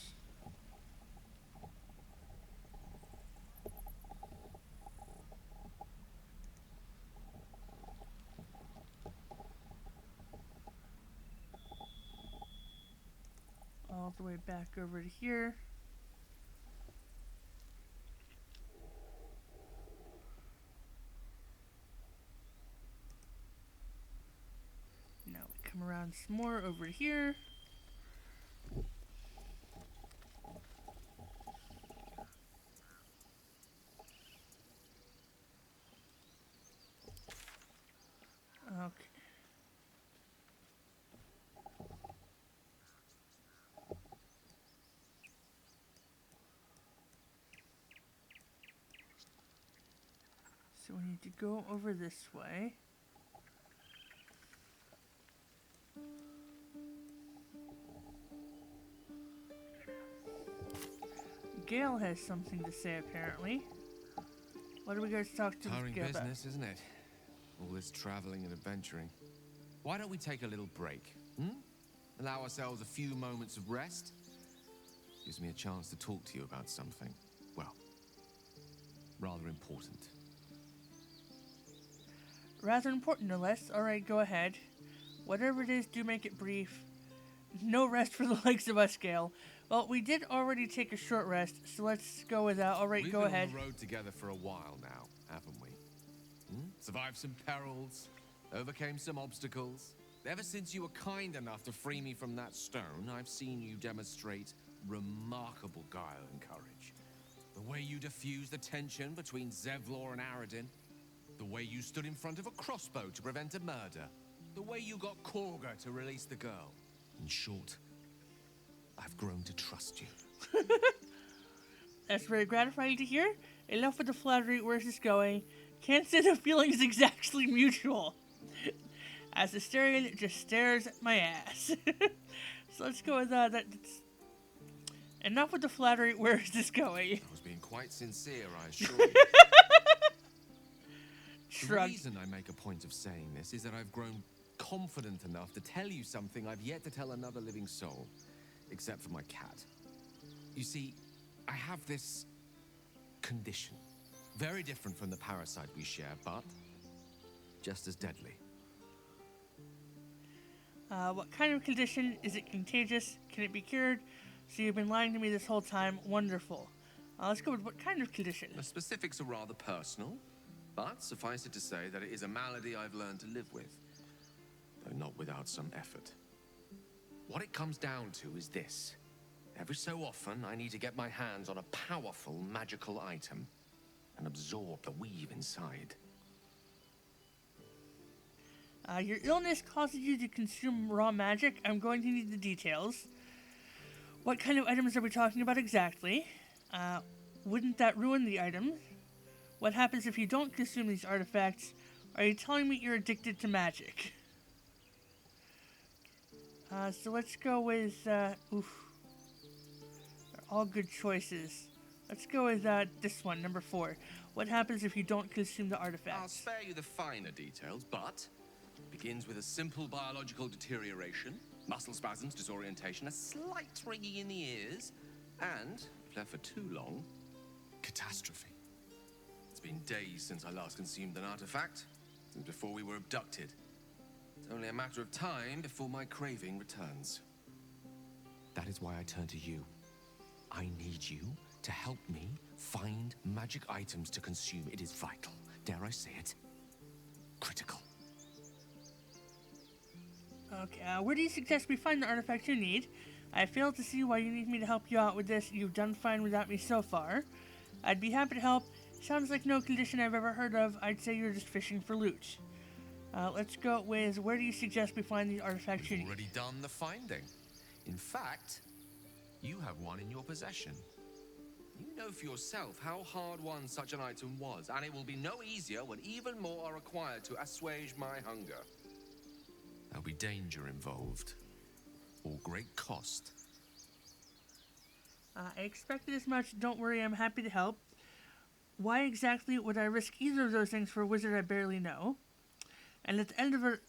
all the way back over to here. Now we come around some more over here. Okay. So we need to go over this way. Gale has something to say, apparently. What do we guys talk to Tiring Gale about? business, isn't it? All this traveling and adventuring. Why don't we take a little break? Allow ourselves a few moments of rest? Gives me a chance to talk to you about something, well, rather important. Rather important, no less. Alright, go ahead. Whatever it is, do make it brief. No rest for the likes of us, Gale. Well, we did already take a short rest, so let's go with that. Alright, go ahead. We've been on the road together for a while now, haven't we? Survived some perils, overcame some obstacles. Ever since you were kind enough to free me from that stone, I've seen you demonstrate remarkable guile and courage. The way you diffused the tension between Zevlor and Aradin. The way you stood in front of a crossbow to prevent a murder. The way you got Korga to release the girl. In short, I've grown to trust you. That's very gratifying to hear. Enough with the flattery. Where's this going? Can't say the feeling is exactly mutual. As the Asterion just stares at my ass. So let's go with that. Enough with the flattery. Where is this going? I was being quite sincere, I assure you. The reason I make a point of saying this is that I've grown confident enough to tell you something I've yet to tell another living soul, except for my cat. You see, I have this condition. Very different from the parasite we share, but just as deadly. What kind of condition? Is it contagious? Can it be cured? So you've been lying to me this whole time. Wonderful. Let's go with what kind of condition? The specifics are rather personal, but suffice it to say that it is a malady I've learned to live with, though not without some effort. What it comes down to is this. Every so often, I need to get my hands on a powerful magical item and absorb the weave inside. Your illness causes you to consume raw magic. I'm going to need the details. What kind of items are we talking about exactly? Wouldn't that ruin the items? What happens if you don't consume these artifacts? Are you telling me you're addicted to magic? So let's go with, oof. They're all good choices. Let's go with this one, number 4. What happens if you don't consume the artifacts? I'll spare you the finer details, but it begins with a simple biological deterioration, muscle spasms, disorientation, a slight ringing in the ears, and, if left for too long, catastrophe. It's been days since I last consumed an artifact, since before we were abducted. It's only a matter of time before my craving returns. That is why I turn to you. I need you to help me find magic items to consume. It is vital. Dare I say it? Critical. Okay, where do you suggest we find the artifacts you need? I fail to see why you need me to help you out with this. You've done fine without me so far. I'd be happy to help. Sounds like no condition I've ever heard of. I'd say you're just fishing for loot. Let's go with, where do you suggest we find these artifacts you need? We've already done the finding. In fact, you have one in your possession. You know for yourself how hard won such an item was, and it will be no easier when even more are required to assuage my hunger. There'll be danger involved, or great cost. I expected as much. Don't worry, I'm happy to help. Why exactly would I risk either of those things for a wizard I barely know? And at the end of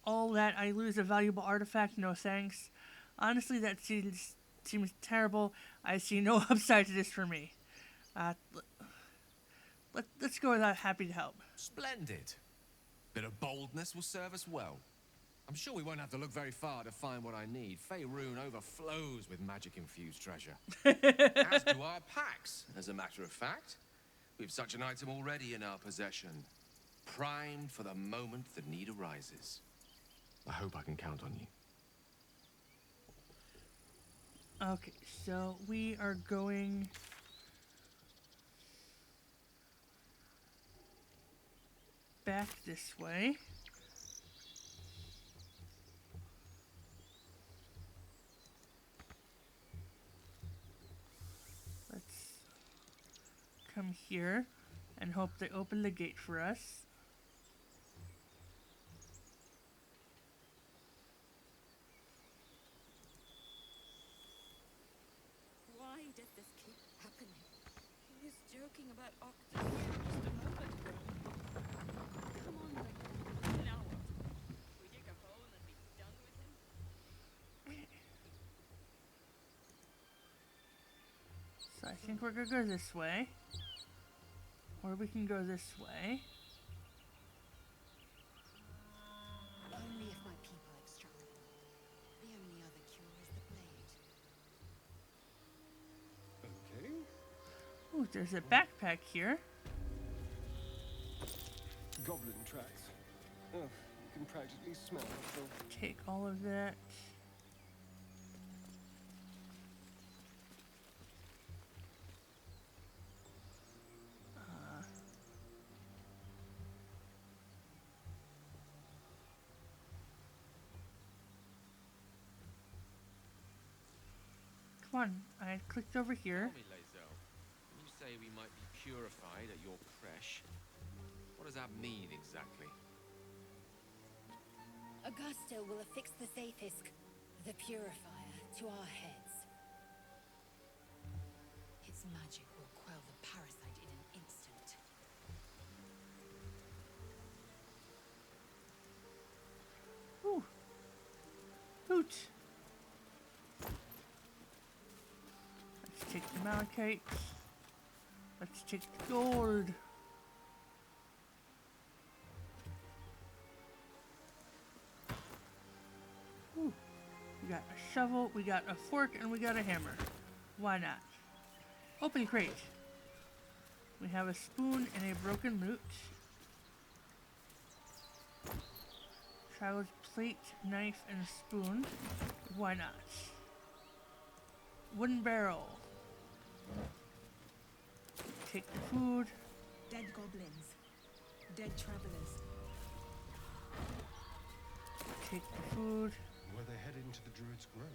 all that, I lose a valuable artifact? No thanks. Honestly, that seems terrible. I see no upside to this for me. Let's go with that. Happy to help. Splendid. Bit of boldness will serve us well. I'm sure we won't have to look very far to find what I need. Faerun overflows with magic-infused treasure. As do our packs, as a matter of fact. We've such an item already in our possession. Primed for the moment the need arises. I hope I can count on you. Okay, so we are going back this way. Let's come here and hope they open the gate for us. Why does this keep happening? He was joking about Octus here just a moment ago. Come on, then. Now what? We dig a hole and be done with him? So I think we're gonna go this way. Or we can go this way. Only if my people have struck me. The only other cure is the blade. Okay. Ooh, there's a backpack here. Goblin tracks. Oh, you can practically smell them. Take all of that. Come on, I clicked over here. Tell me, Lae'zel, when you say we might be purified at your creche, what does that mean exactly? Augusto will affix the Zaithisk, the purifier, to our heads. Its magic will quell the parasite in an instant. Ooh. Hoot. Let's take the malachite. Let's take the gold. Ooh. We got a shovel, we got a fork, and we got a hammer. Why not? Open crate. We have a spoon and a broken lute. Traveler's plate, knife, and a spoon. Why not? Wooden barrel. Take the food. Dead goblins. Dead travelers. Take the food. Were they headed into the Druid's Grove?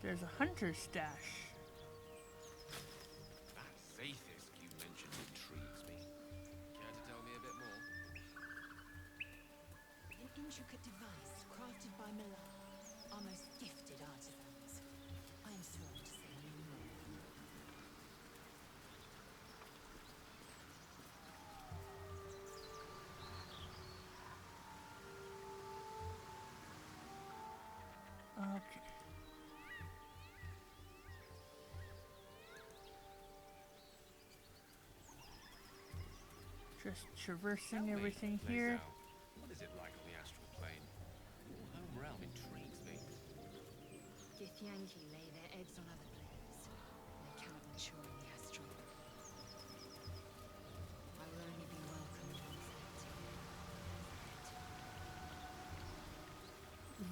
There's a hunter's stash. That Zaithisk you mentioned intrigues me. Care to tell me a bit more? An intricate device crafted by Milan, our most gifted artisans. I am sworn to say no more. Okay. Just traversing everything here. What is it like on the astral plane? Your home realm intrigues me. Githyanki lay their eggs on other planes. They cannot mature in the astral. I will only be welcomed once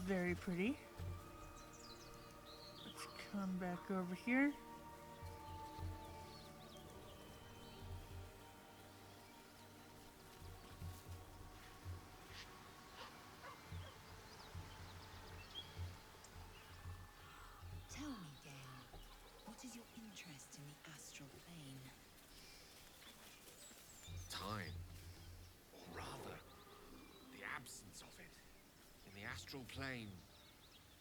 Very pretty. Let's come back over here. Tell me, Gale, what is your interest in the astral plane? Time. Or rather, the absence of it. In the astral plane,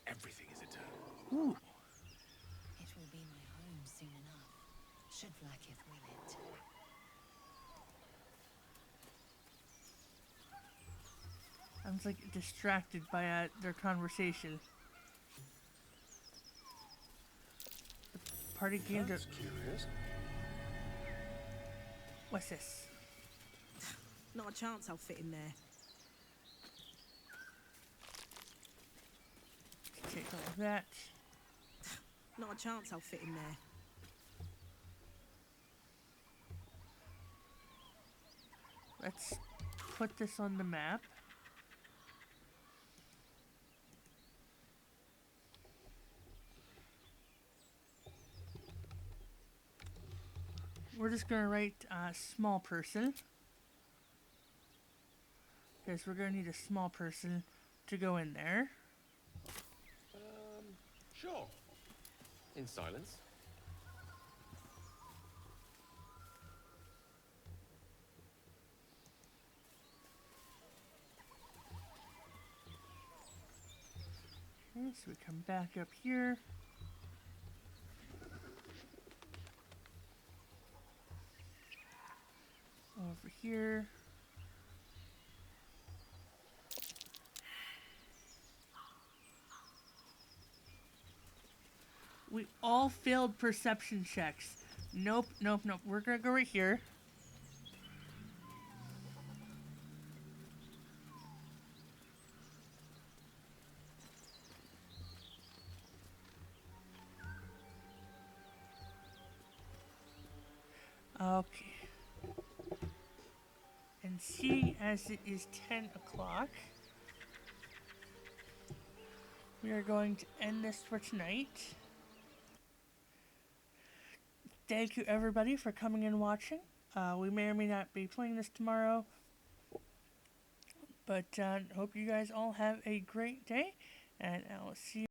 everything is eternal. Ooh. It will be my home soon enough, should Vlaakith will it. I was like distracted by their conversation. The party gained That's curious. What's this? Not a chance I'll fit in there. Take all of that. Not a chance I'll fit in there. Let's put this on the map. We're just gonna write small person, because we're gonna need a small person to go in there. Sure. In silence. Okay, so we come back up here. Over here. We all failed perception checks. Nope, nope, nope. We're gonna go right here. Okay. And seeing as it is 10 o'clock, we are going to end this for tonight. Thank you everybody for coming and watching. We may or may not be playing this tomorrow, but hope you guys all have a great day, and I'll see you